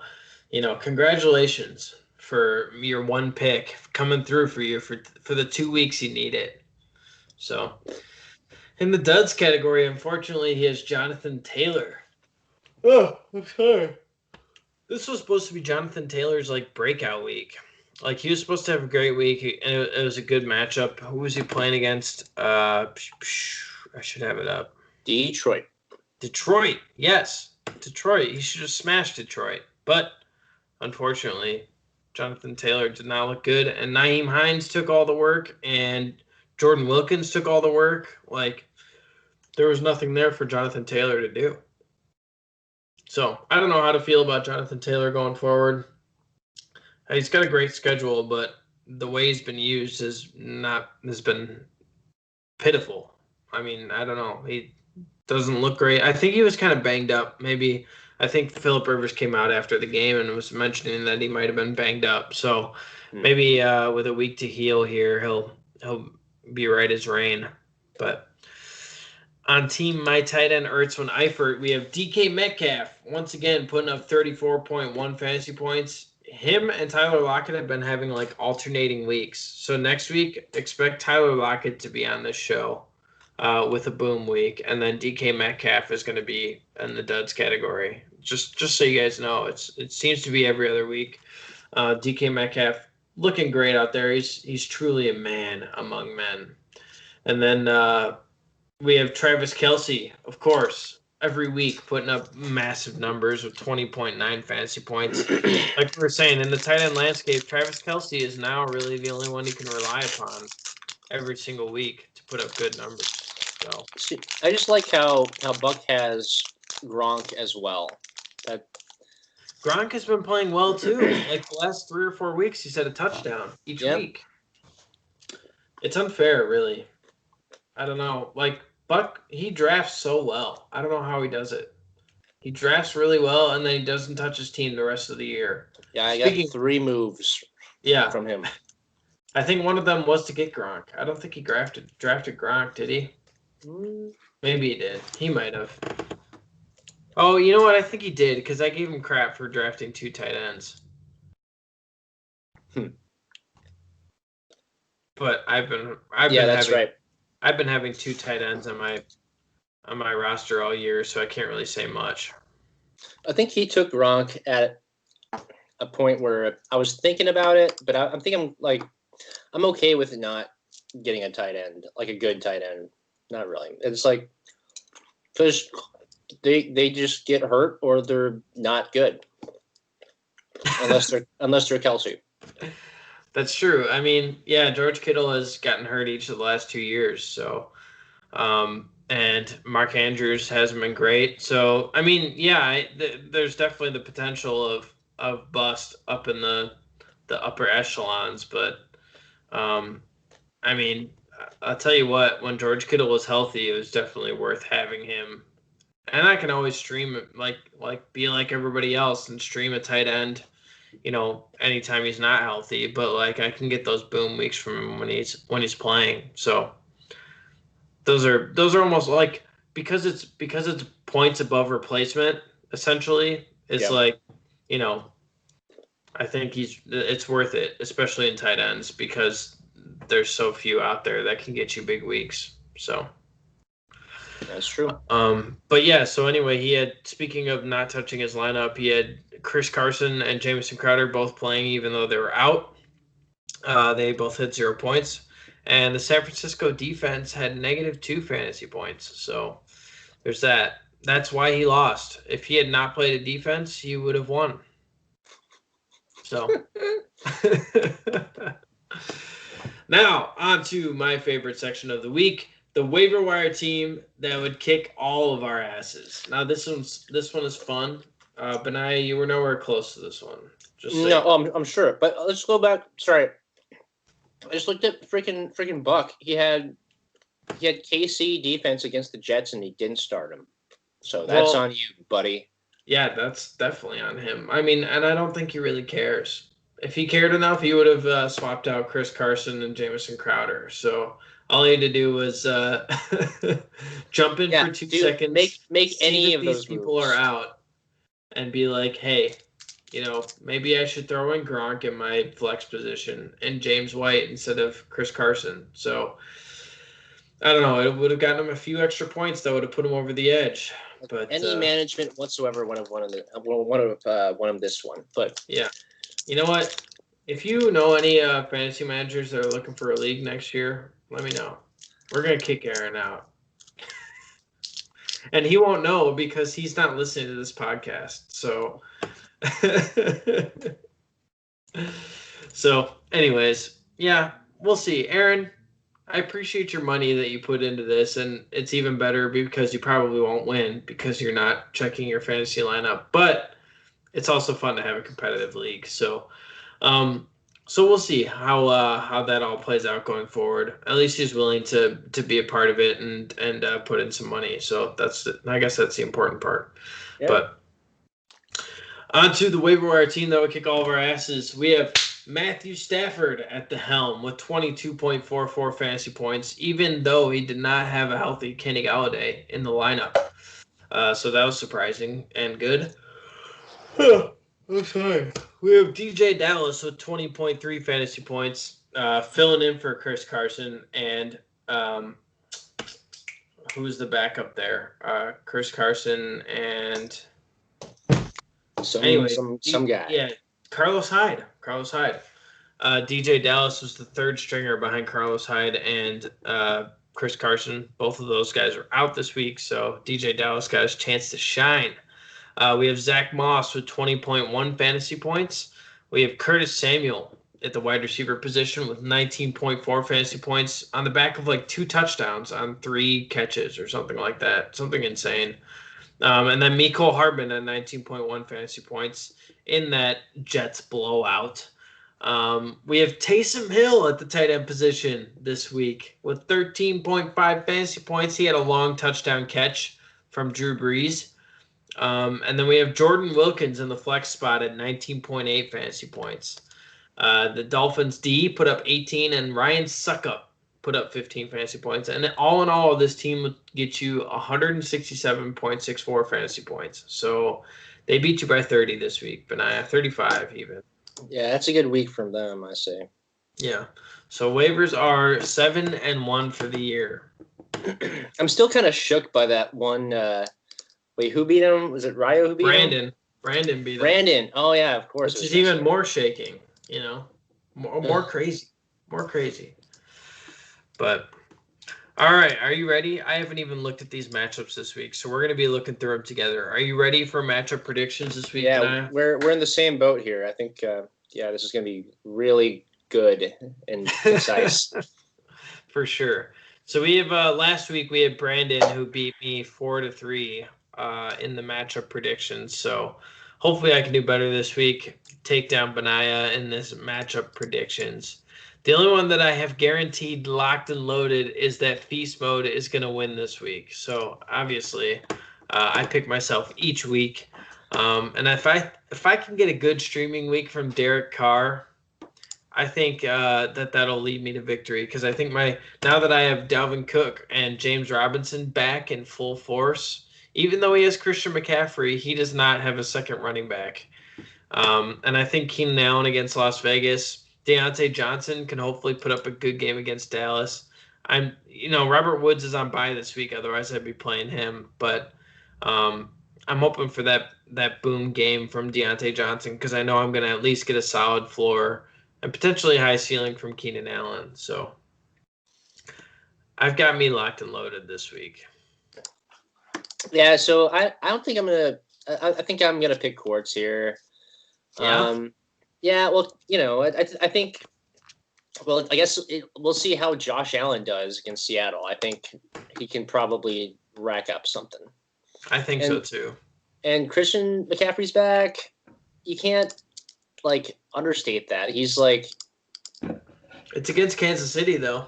congratulations for your one pick coming through for you for the 2 weeks you need it. So, in the duds category, unfortunately, he has Jonathan Taylor. Oh, I'm sorry. This was supposed to be Jonathan Taylor's breakout week. He was supposed to have a great week, and it was a good matchup. Who was he playing against? I should have it up. Detroit, yes. Detroit. He should have smashed Detroit. But, unfortunately, Jonathan Taylor did not look good, and Nyheim Hines took all the work, and Jordan Wilkins took all the work. There was nothing there for Jonathan Taylor to do. So, I don't know how to feel about Jonathan Taylor going forward. He's got a great schedule, but the way he's been used has been pitiful. I mean, I don't know. He doesn't look great. I think he was kind of banged up. Maybe I think Phillip Rivers came out after the game and was mentioning that he might have been banged up. So maybe with a week to heal here, he'll be right as rain. But on team my tight end Ertzwin Eifert, we have DK Metcalf once again putting up 34.1 fantasy points. Him and Tyler Lockett have been having alternating weeks. So next week, expect Tyler Lockett to be on this show with a boom week, and then DK Metcalf is going to be in the duds category. Just so you guys know, it seems to be every other week. DK Metcalf looking great out there. He's truly a man among men. And then we have Travis Kelce, of course, every week putting up massive numbers with 20.9 fantasy points. Like we were saying, in the tight end landscape, Travis Kelce is now really the only one you can rely upon every single week to put up good numbers. So I just like how Buck has Gronk as well. Gronk has been playing well too. The last 3 or 4 weeks, he's had a touchdown each week. It's unfair, really. I don't know. Buck, he drafts so well. I don't know how he does it. He drafts really well, and then he doesn't touch his team the rest of the year. Yeah, I got 3 moves from him. I think one of them was to get Gronk. I don't think he drafted Gronk, did he? Maybe he did. He might have. Oh, you know what? I think he did, because I gave him crap for drafting 2 tight ends. But I've been having 2 tight ends on my roster all year, so I can't really say much. I think he took Gronk at a point where I was thinking about it, but I'm thinking I'm okay with not getting a tight end, a good tight end. Not really. It's because they just get hurt or they're not good, unless they're Kelce. That's true. I mean, yeah, George Kittle has gotten hurt each of the last 2 years, so and Mark Andrews hasn't been great. So, I mean, yeah, there's definitely the potential of bust up in the upper echelons, but I mean, I'll tell you what, when George Kittle was healthy, it was definitely worth having him. And I can always stream it, be like everybody else and stream a tight end, anytime he's not healthy. But I can get those boom weeks from him when he's playing. So those are almost because it's points above replacement. Essentially, it's I think it's worth it, especially in tight ends, because there's so few out there that can get you big weeks. So that's true. But yeah, so anyway, speaking of not touching his lineup, he had Chris Carson and Jamison Crowder both playing even though they were out. They both hit 0 points. And the San Francisco defense had -2 fantasy points. So there's that. That's why he lost. If he had not played a defense, he would have won. So now on to my favorite section of the week. The waiver wire team that would kick all of our asses. Now this one is fun. Benaiah, you were nowhere close to this one. I'm sure. But let's go back. Sorry, I just looked at freaking Buck. He had KC defense against the Jets, and he didn't start him. So that's on you, buddy. Yeah, that's definitely on him. I mean, and I don't think he really cares. If he cared enough, he would have swapped out Chris Carson and Jamison Crowder. So all he had to do was jump in for 2 seconds, make any of these those people moves. are out, and be like, hey, maybe I should throw in Gronk in my flex position and James White instead of Chris Carson. So I don't know. It would have gotten him a few extra points that would have put him over the edge. But any management whatsoever would have won him this one. But yeah, you know what? If you know any fantasy managers that are looking for a league next year, let me know. We're gonna kick Aaron out, and he won't know because he's not listening to this podcast. So, anyways, yeah, we'll see. Aaron, I appreciate your money that you put into this, and it's even better because you probably won't win because you're not checking your fantasy lineup. But it's also fun to have a competitive league. So we'll see how that all plays out going forward. At least he's willing to be a part of it and put in some money. So I guess that's the important part. Yeah. But on to the waiver wire team that would kick all of our asses. We have Matthew Stafford at the helm with 22.44 fantasy points, even though he did not have a healthy Kenny Golladay in the lineup. So that was surprising and good. I'm sorry. We have DJ Dallas with 20.3 fantasy points, filling in for Chris Carson, and who's the backup there? Chris Carson and some guy. Yeah, Carlos Hyde. DJ Dallas was the third stringer behind Carlos Hyde and Chris Carson. Both of those guys are out this week, so DJ Dallas got his chance to shine. We have Zach Moss with 20.1 fantasy points. We have Curtis Samuel at the wide receiver position with 19.4 fantasy points on the back of like 2 touchdowns on 3 catches or something like that. Something insane. And then Mecole Hardman at 19.1 fantasy points in that Jets blowout. We have Taysom Hill at the tight end position this week with 13.5 fantasy points. He had a long touchdown catch from Drew Brees. And then we have Jordan Wilkins in the flex spot at 19.8 fantasy points. The Dolphins D put up 18, and Ryan Suckup put up 15 fantasy points. And all in all, this team would get you 167.64 fantasy points. So they beat you by 30 this week, Benaiah, 35 even. Yeah, that's a good week from them, I say. Yeah. So waivers are 7-1 for the year. I'm still kind of shook by that one. Wait, who beat him? Was it Ryo who beat him? Brandon beat him. Brandon. Oh, yeah, of course. Which is even more shaking, more crazy. More crazy. But, all right, are you ready? I haven't even looked at these matchups this week, so we're going to be looking through them together. Are you ready for matchup predictions this week? Yeah, we're in the same boat here. I think, this is going to be really good and concise. For sure. So we have last week we had Brandon who beat me 4-3 in the matchup predictions. So hopefully I can do better this week. Take down Benaiah in this matchup predictions. The only one that I have guaranteed locked and loaded is that Feast Mode is going to win this week. So obviously I pick myself each week. And if I can get a good streaming week from Derek Carr, I think that'll lead me to victory because I think now that I have Dalvin Cook and James Robinson back in full force, even though he has Christian McCaffrey, he does not have a second running back. And I think Keenan Allen against Las Vegas, Deontay Johnson can hopefully put up a good game against Dallas. Robert Woods is on bye this week, otherwise I'd be playing him. But I'm hoping for that boom game from Deontay Johnson because I know I'm going to at least get a solid floor and potentially high ceiling from Keenan Allen. So I've got me locked and loaded this week. Yeah, so I don't think I'm gonna. I think I'm gonna pick Quartz here. Yeah. Yeah. Well, I think. Well, I guess we'll see how Josh Allen does against Seattle. I think he can probably rack up something. I think so too. And Christian McCaffrey's back. You can't understate that. He's it's against Kansas City though.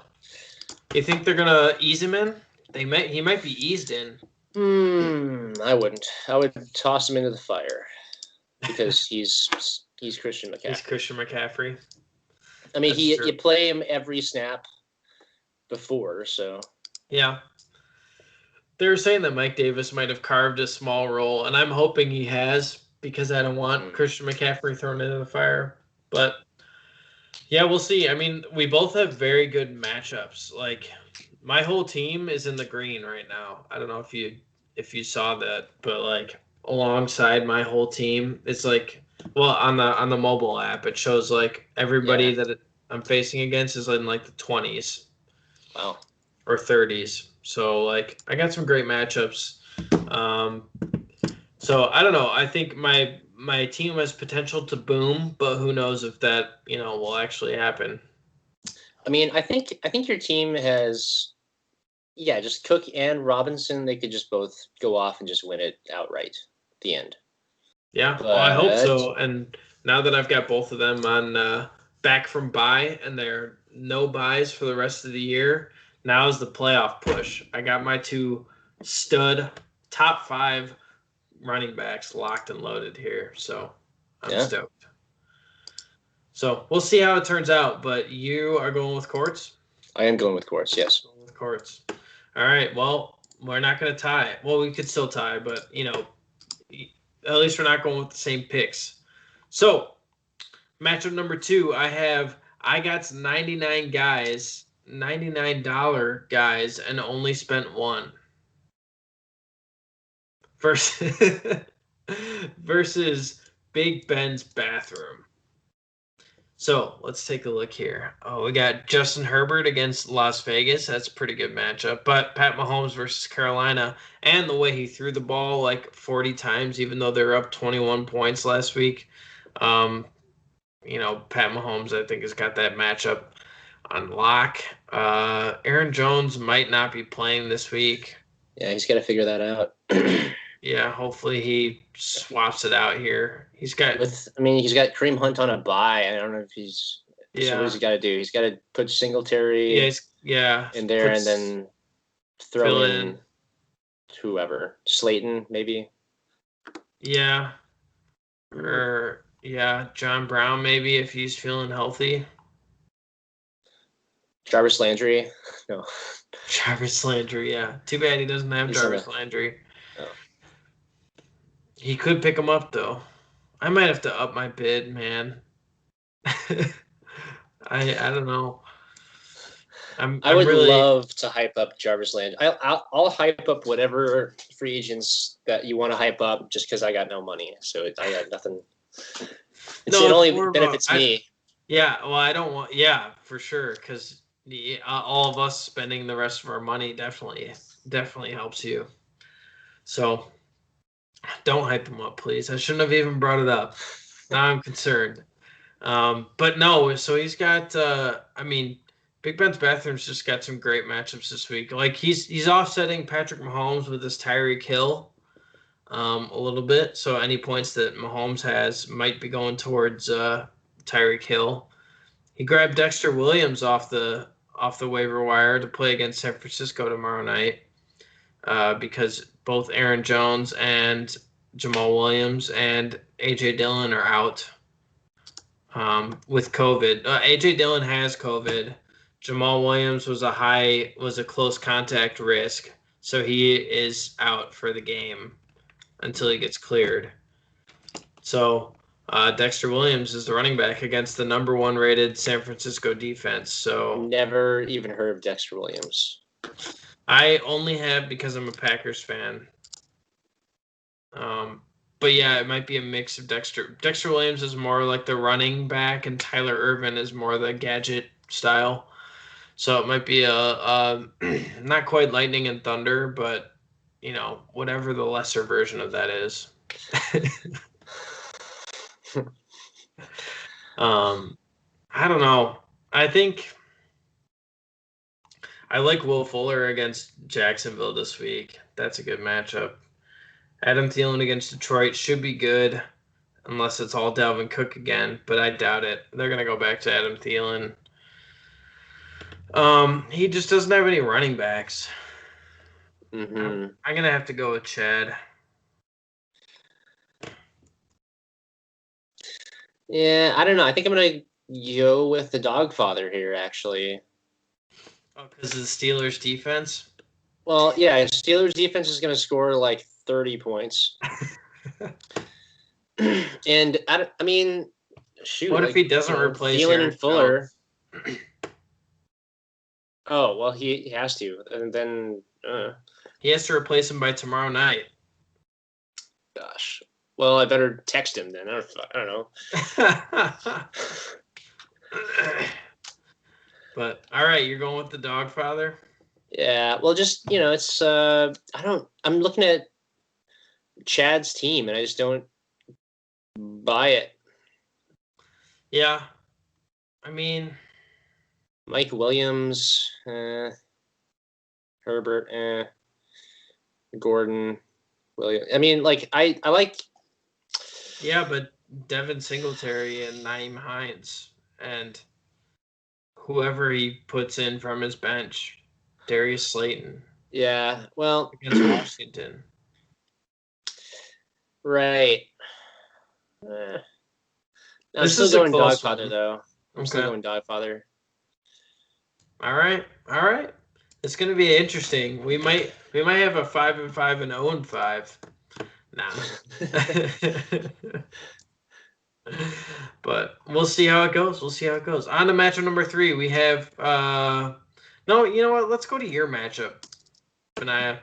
You think they're gonna ease him in? He might be eased in. I wouldn't. I would toss him into the fire because he's He's Christian McCaffrey. He's Christian McCaffrey. I mean, you play him every snap before, so. Yeah. They were saying that Mike Davis might have carved a small role, and I'm hoping he has because I don't want Christian McCaffrey thrown into the fire. But, yeah, we'll see. I mean, we both have very good matchups. Like, my whole team is in the green right now. I don't know if you saw that, but, like, alongside my whole team, it's like, well, on the mobile app, it shows, like, everybody that I'm facing against is in, like, the 20s. Wow. Or 30s. So, like, I got some great matchups. So, I don't know. I think my team has potential to boom, but who knows if that, will actually happen. I mean, I think your team has, just Cook and Robinson. They could just both go off and just win it outright at the end. Yeah, well, I hope so. And now that I've got both of them on back from bye and they're no buys for the rest of the year, now is the playoff push. I got my 2 stud top 5 running backs locked and loaded here, so I'm stoked. So we'll see how it turns out, but you are going with Courts? I am going with Courts, yes. Going with Courts. All right, well, we're not going to tie. Well, we could still tie, but, at least we're not going with the same picks. So, matchup number 2, I got 99 guys, $99 guys, and only spent 1. Versus Big Ben's bathroom. So let's take a look here. Oh, we got Justin Herbert against Las Vegas. That's a pretty good matchup. But Pat Mahomes versus Carolina, and the way he threw the ball like 40 times, even though they were up 21 points last week. Pat Mahomes, I think, has got that matchup on lock. Aaron Jones might not be playing this week. Yeah, he's got to figure that out. Yeah, hopefully he swaps it out here. He's got Kareem Hunt on a bye. I don't know if he's. Yeah. So what does he got to do? He's got to put Singletary. In there and then throw in whoever, Slayton maybe. Yeah. Or John Brown maybe if he's feeling healthy. Jarvis Landry, no. Jarvis Landry, yeah. Too bad he doesn't have Jarvis Landry. No. He could pick him up, though. I might have to up my bid, man. I don't know. I would really love to hype up Jarvis Landry. I'll hype up whatever free agents that you want to hype up just because I got no money. So I got nothing. It only benefits me. Yeah, well, I don't want. Yeah, for sure, because all of us spending the rest of our money definitely helps you. So don't hype him up, please. I shouldn't have even brought it up. Now I'm concerned. But no, so he's got. Big Ben's bathroom's just got some great matchups this week. Like he's offsetting Patrick Mahomes with his Tyreek Hill a little bit. So any points that Mahomes has might be going towards Tyreek Hill. He grabbed Dexter Williams off the waiver wire to play against San Francisco tomorrow night because both Aaron Jones and Jamal Williams and A.J. Dillon are out with COVID. A.J. Dillon has COVID. Jamal Williams was a close contact risk, so he is out for the game until he gets cleared. So Dexter Williams is the running back against the number 1 rated San Francisco defense. So never even heard of Dexter Williams. I only have because I'm a Packers fan. But yeah, it might be a mix of Dexter. Dexter Williams is more like the running back, and Tyler Ervin is more the gadget style. So it might be a not quite lightning and thunder, but whatever the lesser version of that is. I don't know. I think I like Will Fuller against Jacksonville this week. That's a good matchup. Adam Thielen against Detroit should be good, unless it's all Dalvin Cook again, but I doubt it. They're going to go back to Adam Thielen. He just doesn't have any running backs. Mm-hmm. I'm going to have to go with Chad. Yeah, I don't know. I think I'm gonna go with the Dogfather here, actually. Oh, because of the Steelers' defense. Well, yeah, Steelers defense is gonna score like 30 points, and I mean, shoot, What if like he doesn't replace Thielen Aaron and Fuller. Jones? Oh well, he has to, and then He has to replace him by tomorrow night. gosh, well, I better text him then. I don't know. But all right, you're going with the Dogfather. Yeah, well, just it's I'm looking at Chad's team, and I just don't buy it. Yeah, I mean, Mike Williams, Herbert, Gordon, Williams. I mean, like I like. yeah, but Devin Singletary and Naeem Hines and whoever he puts in from his bench, Darius Slayton. Yeah, well, against Washington. Right. I'm still going Dogfather though. I'm still going Dogfather. All right. It's going to be interesting. We might have a 5-5 and 0-5. Nah. But we'll see how it goes. On to matchup number 3, we have no, you know what? Let's go to your matchup, Benaiah.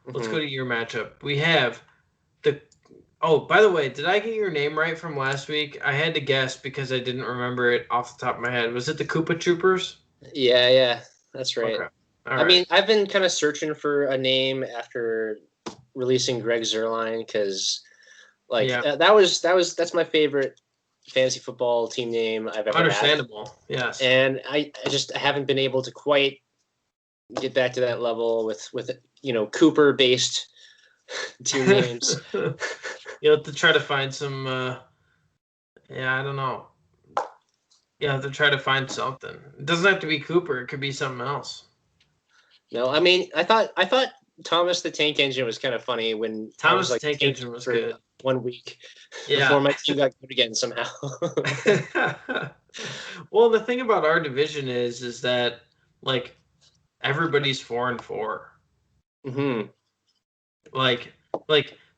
Let's go to your matchup. We have the. Oh, by the way, did I get your name right from last week? I had to guess because I didn't remember it off the top of my head. Was it the Koopa Troopers? Yeah, that's right. Okay. I mean, I've been kind of searching for a name after releasing Greg Zuerlein because, like, that's my favorite fantasy football team name I've ever Understandable. had. Yes. And I just haven't been able to quite get back to that level with Cooper based team names. You'll have to try to find some. I don't know. You have to try to find something. It doesn't have to be Cooper. It could be something else. No, I mean, I thought Thomas the Tank Engine was kind of funny when Thomas the Tank Engine was good 1 week before my team got good again somehow. Well, the thing about our division is that like everybody's 4-4. Mm-hmm. Like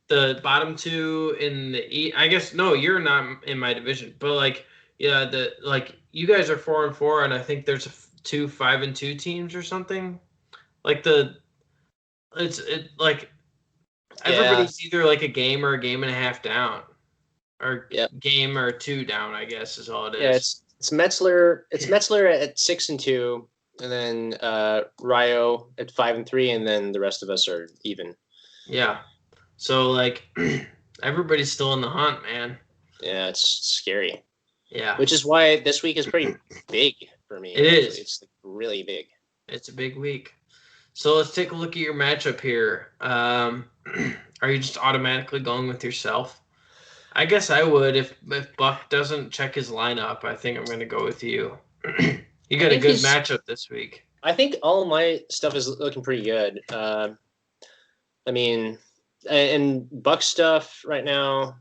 the bottom 2 in the East. I guess no, you're not in my division, but like you guys are 4-4, and I think there's 2 5-2 teams or something. Like everybody's either like a game or a game and a half down, or game or 2 down. I guess is all it is. Yeah, it's Metzler. It's Metzler at 6-2, and then Rio at 5-3, and then the rest of us are even. Yeah, so like everybody's still in the hunt, man. Yeah, it's scary. Yeah, which is why this week is pretty big for me. It is. It's like really big. It's a big week. So let's take a look at your matchup here. Are you just automatically going with yourself? I guess I would if Buck doesn't check his lineup. I think I'm going to go with you. You got a good matchup this week. I think all my stuff is looking pretty good. I mean, and Buck stuff right now,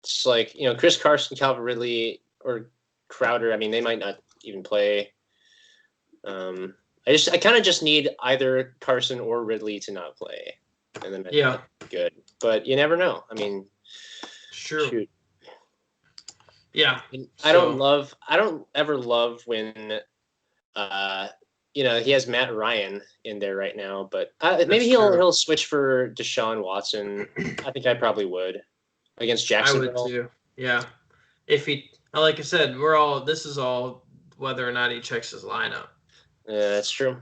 it's like Chris Carson, Calvin Ridley, or Crowder. I mean, they might not even play. I kind of just need either Carson or Ridley to not play, and then that's good. But you never know. I mean, sure. Shoot. Yeah. I don't ever love when, he has Matt Ryan in there right now. But maybe he'll switch for Deshaun Watson. I think I probably would against Jacksonville. I would too. Yeah. If he, like I said, this is all whether or not he checks his lineup. Yeah, that's true.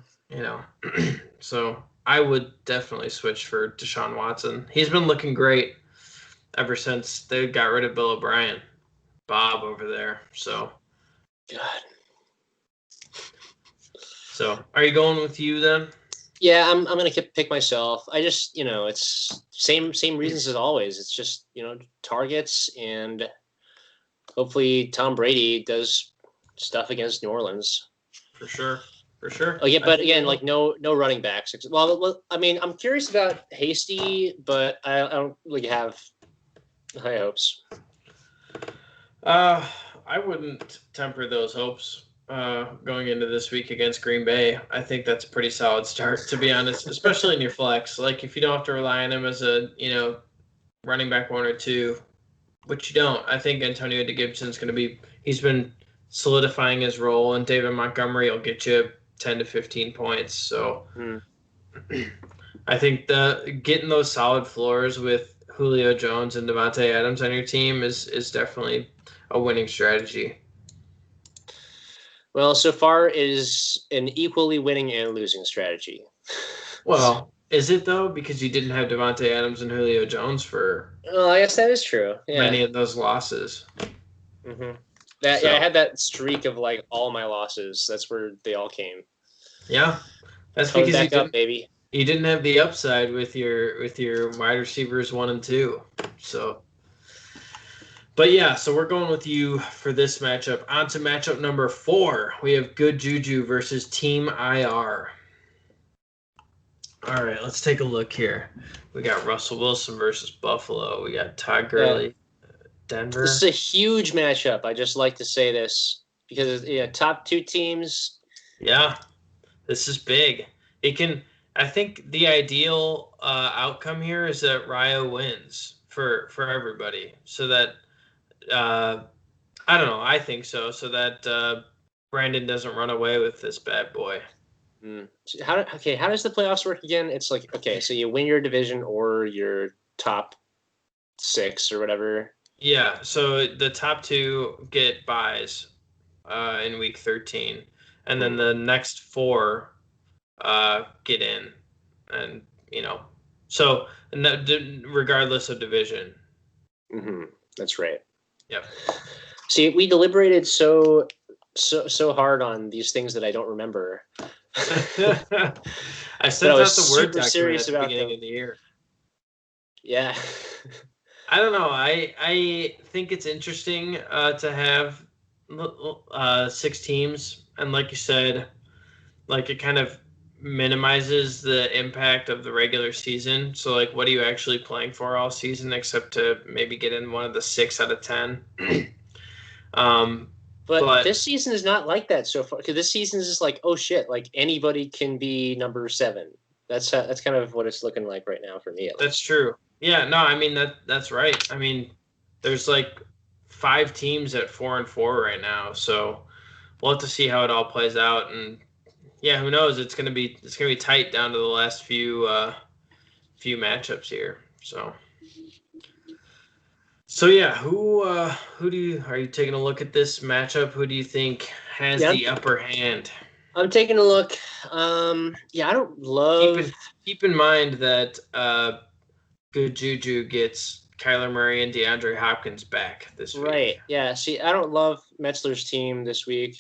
So I would definitely switch for Deshaun Watson. He's been looking great ever since they got rid of Bill O'Brien, Bob over there. So, God. So, are you going with you then? Yeah, I'm gonna pick myself. I just it's same reasons as always. It's just targets, and hopefully Tom Brady does stuff against New Orleans. For sure. Yeah, but again, like no running backs. Well, I mean, I'm curious about Hasty, but I don't really have high hopes. I wouldn't temper those hopes going into this week against Green Bay. I think that's a pretty solid start, to be honest, especially in your flex. Like, if you don't have to rely on him as a, running back 1 or 2, which you don't. I think Antonio Gibson's going to be – he's been solidifying his role, and David Montgomery will get you 10 to 15 points. So I think getting those solid floors with Julio Jones and Devontae Adams on your team is definitely a winning strategy. Well, so far it is an equally winning and losing strategy. Well, is it though? Because you didn't have Devontae Adams and Julio Jones for well, I guess that is true. Yeah. Many of those losses. Mm-hmm. Yeah, I had that streak of like all my losses. That's where they all came. Yeah, that's because baby. You didn't have the upside with your wide receivers 1 and 2. So, but yeah, so we're going with you for this matchup. On to matchup number 4. We have Good Juju versus Team IR. All right, let's take a look here. We got Russell Wilson versus Buffalo. We got Todd Gurley, Denver. This is a huge matchup. I just like to say this because top 2 teams. Yeah, this is big. I think the ideal outcome here is that Ryo wins for everybody, so that I don't know. I think so that Brandon doesn't run away with this bad boy. How does the playoffs work again? It's like, okay, so you win your division or your top 6 or whatever. Yeah, so the top 2 get buys in week 13, and then the next 4 get in, and so regardless of division. That's right. Yep. See, we deliberated so hard on these things that I don't remember. I sent out the Word document at the beginning of the year. Yeah. I don't know. I think it's interesting to have 6 teams, and like you said, like it kind of minimizes the impact of the regular season. So like, what are you actually playing for all season except to maybe get in one of the 6 out of 10? But this season is not like that so far. Because this season is just like, oh shit, like anybody can be number 7. That's kind of what it's looking like right now for me. That's true. Yeah, no, I mean that's right. I mean, there's like 5 teams at 4 and 4 right now, so we'll have to see how it all plays out. And yeah, who knows? It's gonna be tight down to the last few matchups here. So yeah, are you taking a look at this matchup? Who do you think has the upper hand? I'm taking a look. I don't love. Keep in mind that Good Juju gets Kyler Murray and DeAndre Hopkins back this week. Right. Yeah. See, I don't love Metzler's team this week.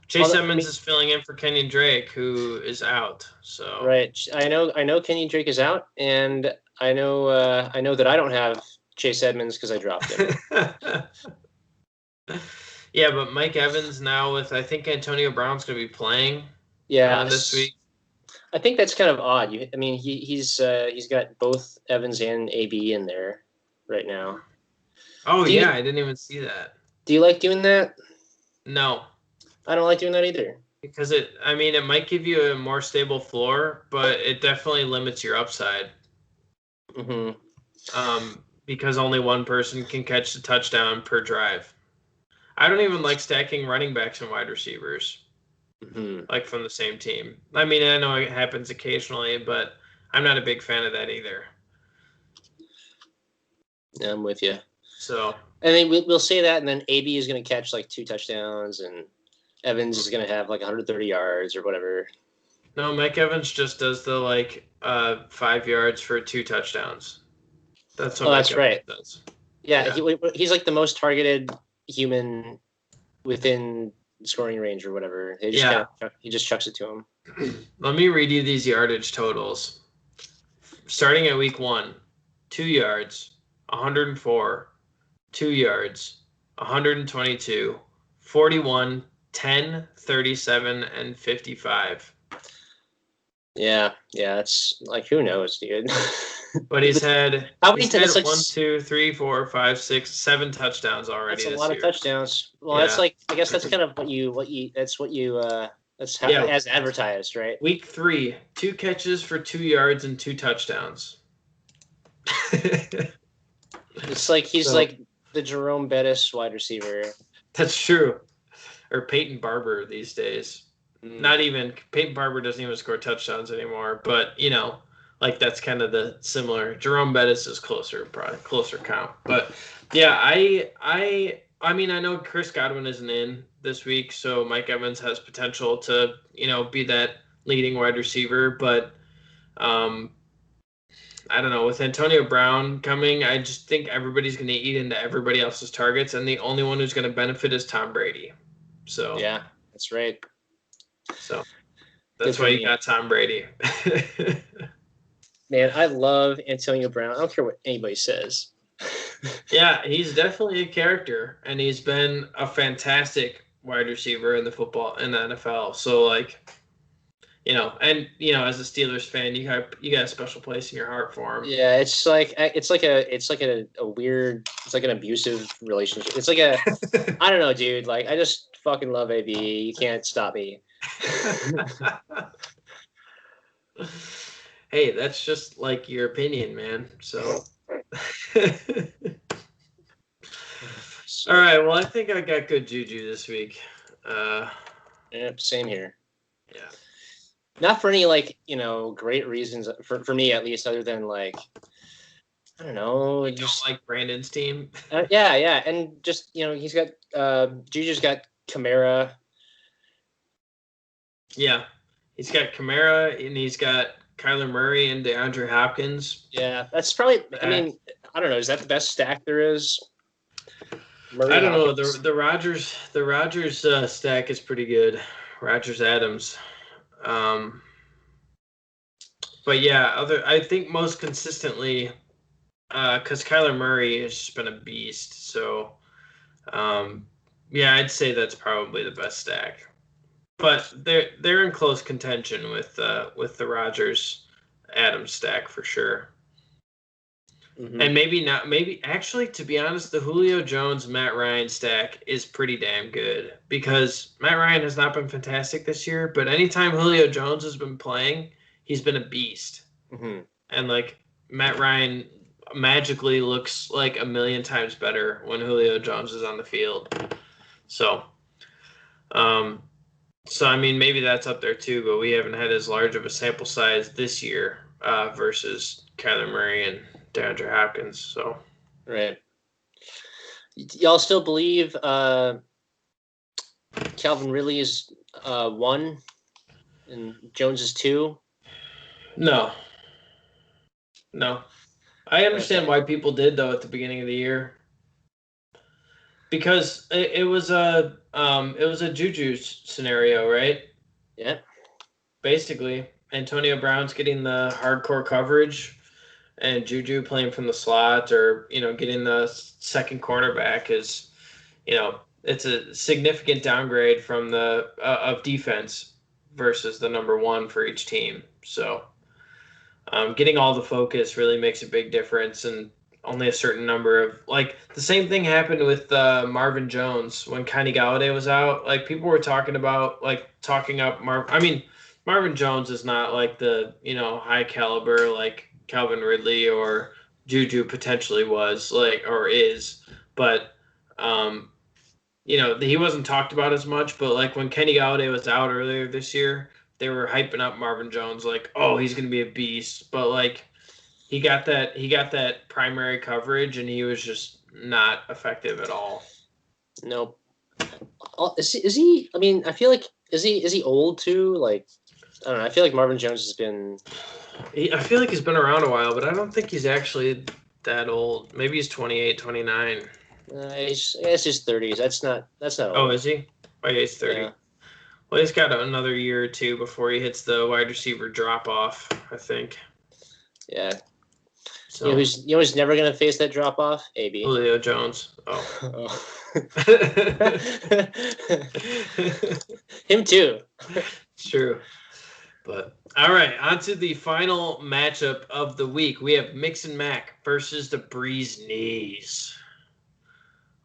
Chase Edmonds is filling in for Kenyon Drake, who is out. So right. I know Kenyon Drake is out, and I know that I don't have Chase Edmonds because I dropped him. Yeah, but Mike Evans now with, I think Antonio Brown's going to be playing. This week. I think that's kind of odd. He's got both Evans and AB in there right now. Oh yeah, I didn't even see that. Do you like doing that? No, I don't like doing that either. Because it might give you a more stable floor, but it definitely limits your upside. Because only one person can catch the touchdown per drive. I don't even like stacking running backs and wide receivers, like from the same team. I mean, I know it happens occasionally, but I'm not a big fan of that either. Yeah, I'm with you. So, I mean, we'll say that, and then AB is going to catch like 2 touchdowns, and Evans is going to have like 130 yards or whatever. No, Mike Evans just does the 5 yards for 2 touchdowns. That's what Mike Evans does. Yeah. He's like the most targeted human within scoring range or whatever. He just chucks it to him. Let me read you these yardage totals. Starting at week 1, 2 yards, 104, 2 yards, 122, 41, 10, 37, and 55. Yeah, it's like, who knows, dude. But he's had how many? He's had Like 1, 2, 3, 4, 5, 6, 7 touchdowns already. That's a this lot year. of touchdowns. Well, Yeah. that's like, I guess that's kind of that's how as advertised, right? Week 3, 2 catches for 2 yards and 2 touchdowns. It's like he's like the Jerome Bettis wide receiver. That's true. Or Peyton Barber these days. Not even Peyton Barber doesn't even score touchdowns anymore, but like that's kind of the similar. Jerome Bettis is closer count. But yeah, I mean, I know Chris Godwin isn't in this week, so Mike Evans has potential to, be that leading wide receiver, but I don't know. With Antonio Brown coming, I just think everybody's going to eat into everybody else's targets, and the only one who's going to benefit is Tom Brady. So yeah, that's right. So that's why you got Tom Brady. Man, I love Antonio Brown. I don't care what anybody says. Yeah, he's definitely a character, and he's been a fantastic wide receiver in the NFL. So like, and as a Steelers fan, you got a special place in your heart for him. Yeah, it's like a weird, it's like an abusive relationship. It's like I don't know, dude. Like, I just fucking love AB. You can't stop me. Hey, that's just like your opinion, man. So. All right. Well, I think I got good juju this week. Yeah, same here. Yeah. Not for any great reasons for me, at least, other than like, I don't know. You don't like Brandon's team? Yeah, and just he's got Juju's got Kamara. Yeah, he's got Kamara and he's got Kyler Murray and DeAndre Hopkins. Yeah, that's probably. I mean, I don't know. Is that the best stack there is? Murray, I don't know. The Rodgers stack is pretty good. Rodgers Adams. But yeah, I think most consistently, because Kyler Murray has just been a beast. So, yeah, I'd say that's probably the best stack. But they're in close contention with the Rodgers Adams stack for sure. Mm-hmm. And maybe actually, to be honest, the Julio Jones Matt Ryan stack is pretty damn good, because Matt Ryan has not been fantastic this year, but anytime Julio Jones has been playing, he's been a beast. Mm-hmm. And like Matt Ryan magically looks like a million times better when Julio Jones is on the field. So, I mean, maybe that's up there too, but we haven't had as large of a sample size this year versus Kyler Murray and DeAndre Hopkins. So, right. Y'all still believe Calvin Ridley is 1 and Jones is 2? No. I understand why people did, though, at the beginning of the year, because it was a juju scenario, right? Yeah. Basically, Antonio Brown's getting the hardcore coverage, and Juju playing from the slot, or getting the second cornerback is, it's a significant downgrade from the of defense versus the number 1 for each team. So, getting all the focus really makes a big difference, and only a certain number of, like, the same thing happened with Marvin Jones when Kenny Golladay was out. Like, people were talking about, like, talking up Marvin Jones is not like the high caliber like Calvin Ridley or Juju potentially was, like, or is, but he wasn't talked about as much. But like when Kenny Golladay was out earlier this year, they were hyping up Marvin Jones like, oh, he's gonna be a beast. But like he got that primary coverage, and he was just not effective at all. Nope. Is he? I mean, I feel like is he old too? Like, I don't know. I feel like Marvin Jones has been. I feel like he's been around a while, but I don't think he's actually that old. Maybe he's 28, 29. It's his 30s. That's not old. Oh, is he? Oh, yeah, he's 30. Yeah. Well, he's got another year or two before he hits the wide receiver drop off, I think. Yeah. So, who's never gonna face that drop off? AB. Julio Jones. Oh. Him too. It's true. But all right, on to the final matchup of the week. We have Mix and Mac versus the Breeze Knees.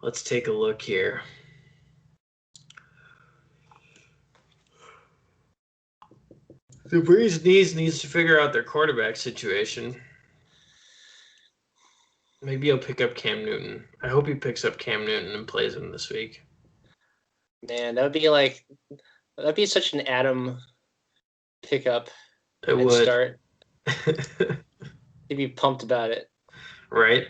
Let's take a look here. The Breeze Knees needs to figure out their quarterback situation. Maybe he'll pick up Cam Newton. I hope he picks up Cam Newton and plays him this week. Man, that'd be such an Adam pickup. It would start. He'd be pumped about it. Right.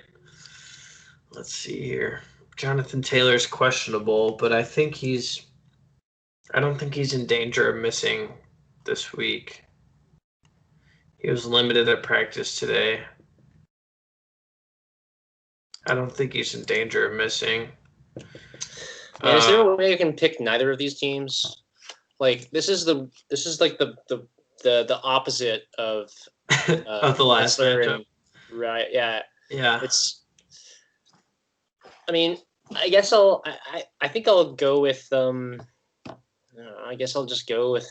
Let's see here. Jonathan Taylor's questionable, but I don't think he's in danger of missing this week. He was limited at practice today. I don't think he's in danger of missing. Man, is there a way you can pick neither of these teams? Like this is like the opposite of of the last matchup. Right? Yeah. Yeah. I mean, I guess I think I'll go with I guess I'll just go with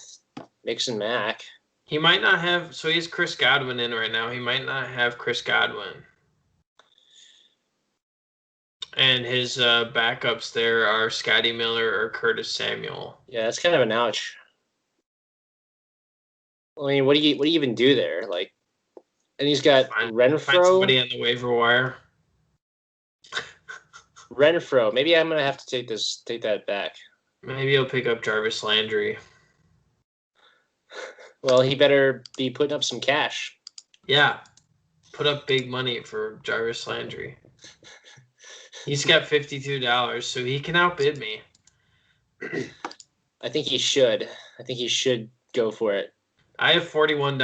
Mix and Mac. He might not have. So he has Chris Godwin in right now. He might not have Chris Godwin. And his backups there are Scotty Miller or Curtis Samuel. Yeah, that's kind of an ouch. I mean, what do you even do there? Like, and he's got Renfro. Find somebody on the waiver wire. Renfro. Maybe I'm gonna have to take that back. Maybe he'll pick up Jarvis Landry. Well, he better be putting up some cash. Yeah, put up big money for Jarvis Landry. He's got $52, so he can outbid me. I think he should. I think he should go for it. I have $41,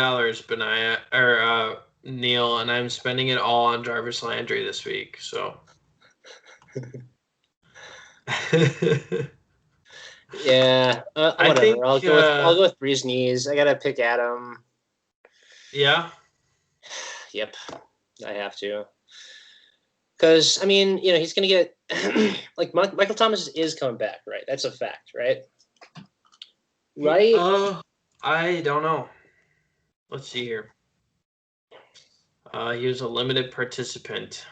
Benaiah or Neil, and I'm spending it all on Jarvis Landry this week. So. Yeah, whatever. I think I'll go with Breeze Knees. I gotta pick Adam. Yeah. Yep, I have to. Because I mean, he's gonna get like Michael Thomas is coming back, right? That's a fact, right? Right? I don't know. Let's see here. He was a limited participant.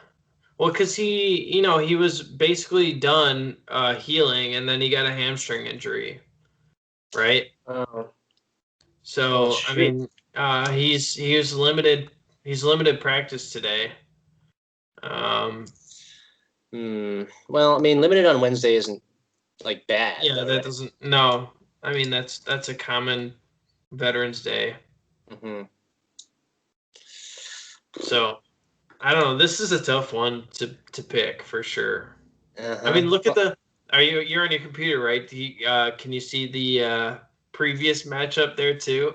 Well, because he was basically done healing, and then he got a hamstring injury, right? Oh. So I mean, he was limited. He's limited practice today. Well, I mean, limited on Wednesday isn't like bad. Yeah, that doesn't. No, I mean that's a common Veterans Day. Mm-hmm. So. I don't know. This is a tough one to pick for sure. Uh-huh. I mean, look at you're on your computer, right? Can you see the previous matchup there too?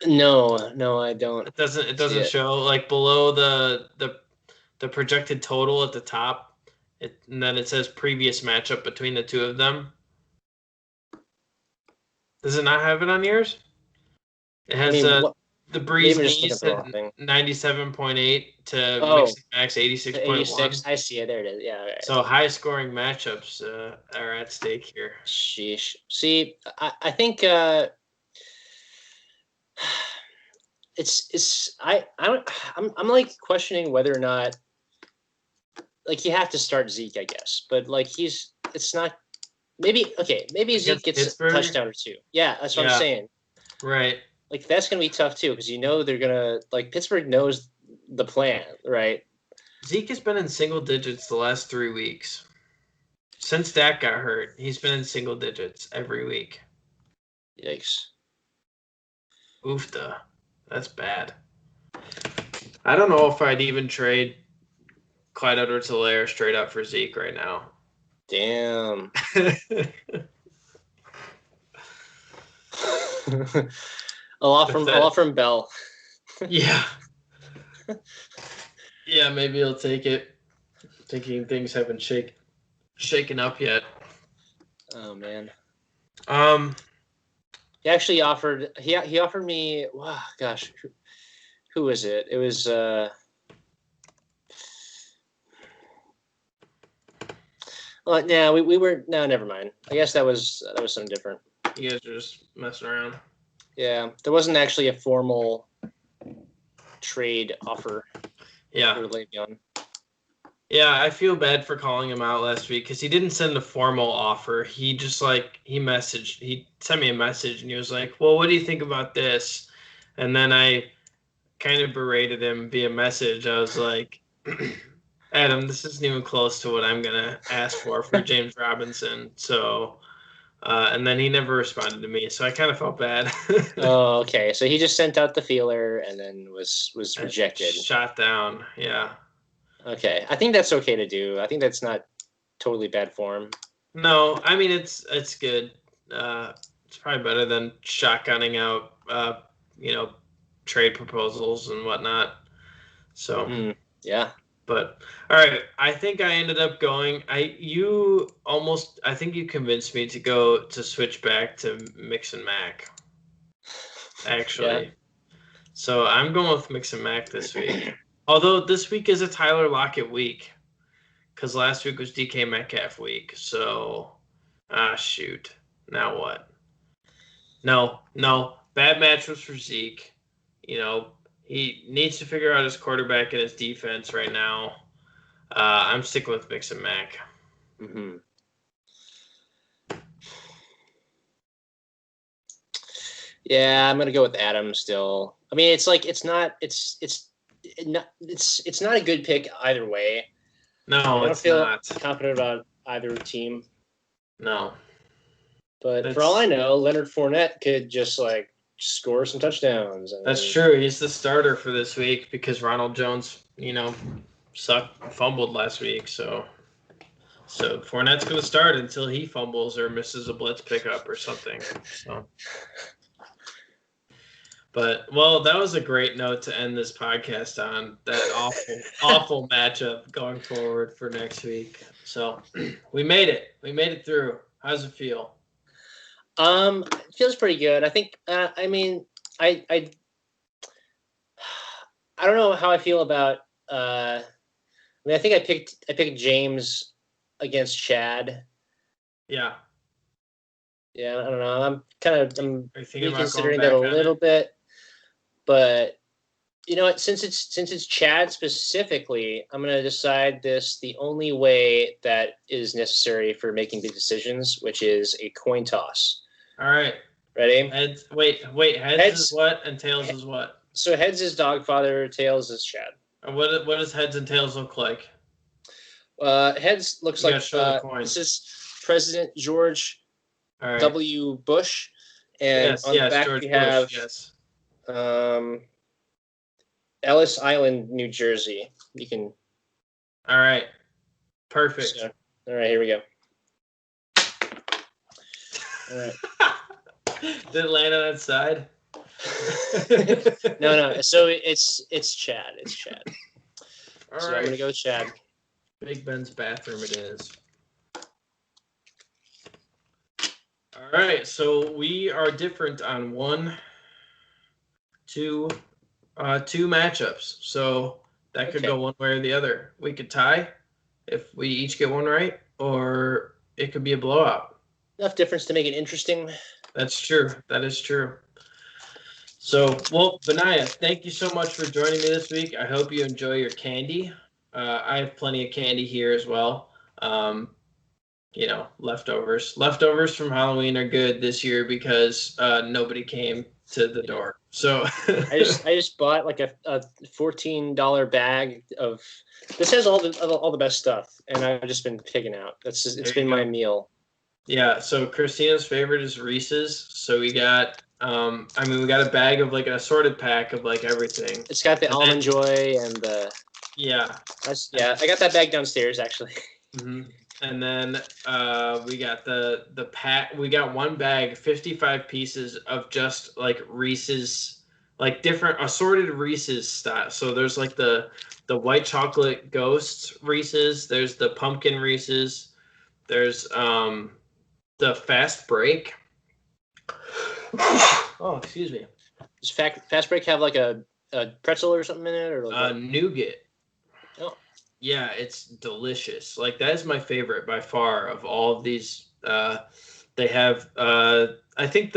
No, I don't. It doesn't show like below the projected total at the top. And then it says previous matchup between the two of them. Does it not have it on yours? It has the Breeze Knees at 97.8 to Mix and Max 86.1. 86. I see it. There it is. Yeah. Right. So high scoring matchups are at stake here. Sheesh. See, I think I'm like questioning whether or not like you have to start Zeke, I guess, but like it's not. Maybe Zeke gets Pittsburgh? A touchdown or two. Yeah, that's what I'm saying. Right. Like, that's going to be tough, too, because they're going to – like, Pittsburgh knows the plan, right? Zeke has been in single digits the last 3 weeks. Since Dak got hurt, he's been in single digits every week. Yikes. Oofda. That's bad. I don't know if I'd even trade Clyde Edwards-Helaire straight up for Zeke right now. Damn. A lot from Bell. Yeah. Yeah, maybe he'll take it. Thinking things haven't shaken up yet. Oh man. He actually offered. He offered me. Wow, gosh, who was it? It was. Well, we were. No, never mind. I guess that was something different. You guys are just messing around. Yeah, there wasn't actually a formal trade offer. Yeah. For Le'Veon. Yeah, I feel bad for calling him out last week because he didn't send a formal offer. He just he sent me a message and he was like, "Well, what do you think about this?" And then I kind of berated him via message. I was like, "Adam, this isn't even close to what I'm gonna ask for James Robinson." So, and then he never responded to me, so I kind of felt bad. Oh, okay. So he just sent out the feeler and then was rejected. Shot down. Yeah. Okay, I think that's okay to do. I think that's not totally bad form. No, I mean it's good. It's probably better than shotgunning out, trade proposals and whatnot. So yeah. But all right, I think I ended up going. I think you convinced me to switch back to Mix and Mac. Actually, yeah. So I'm going with Mix and Mac this week. Although this week is a Tyler Lockett week, because last week was DK Metcalf week. So, shoot, now what? No, bad matchups for Zeke. He needs to figure out his quarterback and his defense right now. I'm sticking with Mix and Mac. Mm-hmm. Yeah, I'm gonna go with Adam still. I mean, it's not a good pick either way. No, I don't feel confident about either team. No. But for all I know, Leonard Fournette could just score some touchdowns. That's true. He's the starter for this week because Ronald Jones, fumbled last week. So Fournette's going to start until he fumbles or misses a blitz pickup or something. So. But, that was a great note to end this podcast on, that awful matchup going forward for next week. So we made it. We made it through. How's it feel? It feels pretty good. I think, I mean, I don't know how I feel about, I think I picked James against Chad. Yeah. Yeah, I don't know. I'm reconsidering that a little bit. But you know what? Since it's Chad specifically, I'm gonna decide this the only way that is necessary for making big decisions, which is a coin toss. All right. Ready? Heads. Wait. Heads is what, and tails is what? So heads is Dogfather, tails is Chad. And what does heads and tails look like? Heads looks like this is President George W. Bush, and on the back George we have Ellis Island, New Jersey. You can. All right. Perfect. So, all right, here we go. All right. Did it land on its side? No. So it's Chad. It's Chad. All so right. I'm gonna go with Chad. Big Ben's bathroom it is. All right. So we are different on two matchups. So that could go one way or the other. We could tie if we each get one right, or it could be a blowout. Enough difference to make it interesting. That's true. That is true. So, Benaiah, thank you so much for joining me this week. I hope you enjoy your candy. I have plenty of candy here as well. Leftovers. Leftovers from Halloween are good this year because nobody came to the door. So I just bought like a $14 bag of. This has all the best stuff, and I've just been picking out. It's been my meal. Yeah. So Christina's favorite is Reese's. So we got. We got a bag of an assorted pack of everything. It's got the Almond Joy and the. Yeah. I got that bag downstairs actually. Mm-hmm. And then we got the pack. We got one bag, 55 pieces of just Reese's, different assorted Reese's style. So there's the white chocolate ghosts Reese's. There's the pumpkin Reese's. There's the fast break. Oh, excuse me. Does fast break have a pretzel or something in it, or nougat? Oh. Yeah, it's delicious. That is my favorite by far of all of these. They have, I think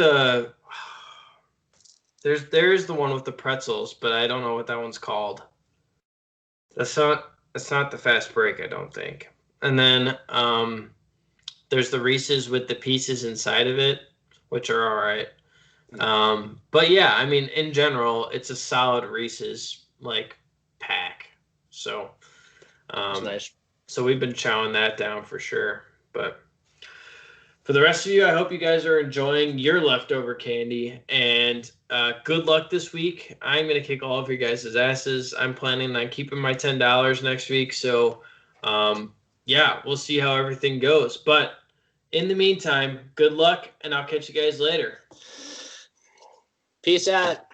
There's the one with the pretzels, but I don't know what that one's called. That's not the fast break, I don't think. And then there's the Reese's with the pieces inside of it, which are all right. But yeah, I mean, in general, it's a solid Reese's like pack. So, It's nice. So we've been chowing that down for sure. But for the rest of you, I hope you guys are enjoying your leftover candy, and good luck this week. I'm going to kick all of your guys' asses. I'm planning on keeping my $10 next week. So, yeah, we'll see how everything goes. But in the meantime, good luck, and I'll catch you guys later. Peace out.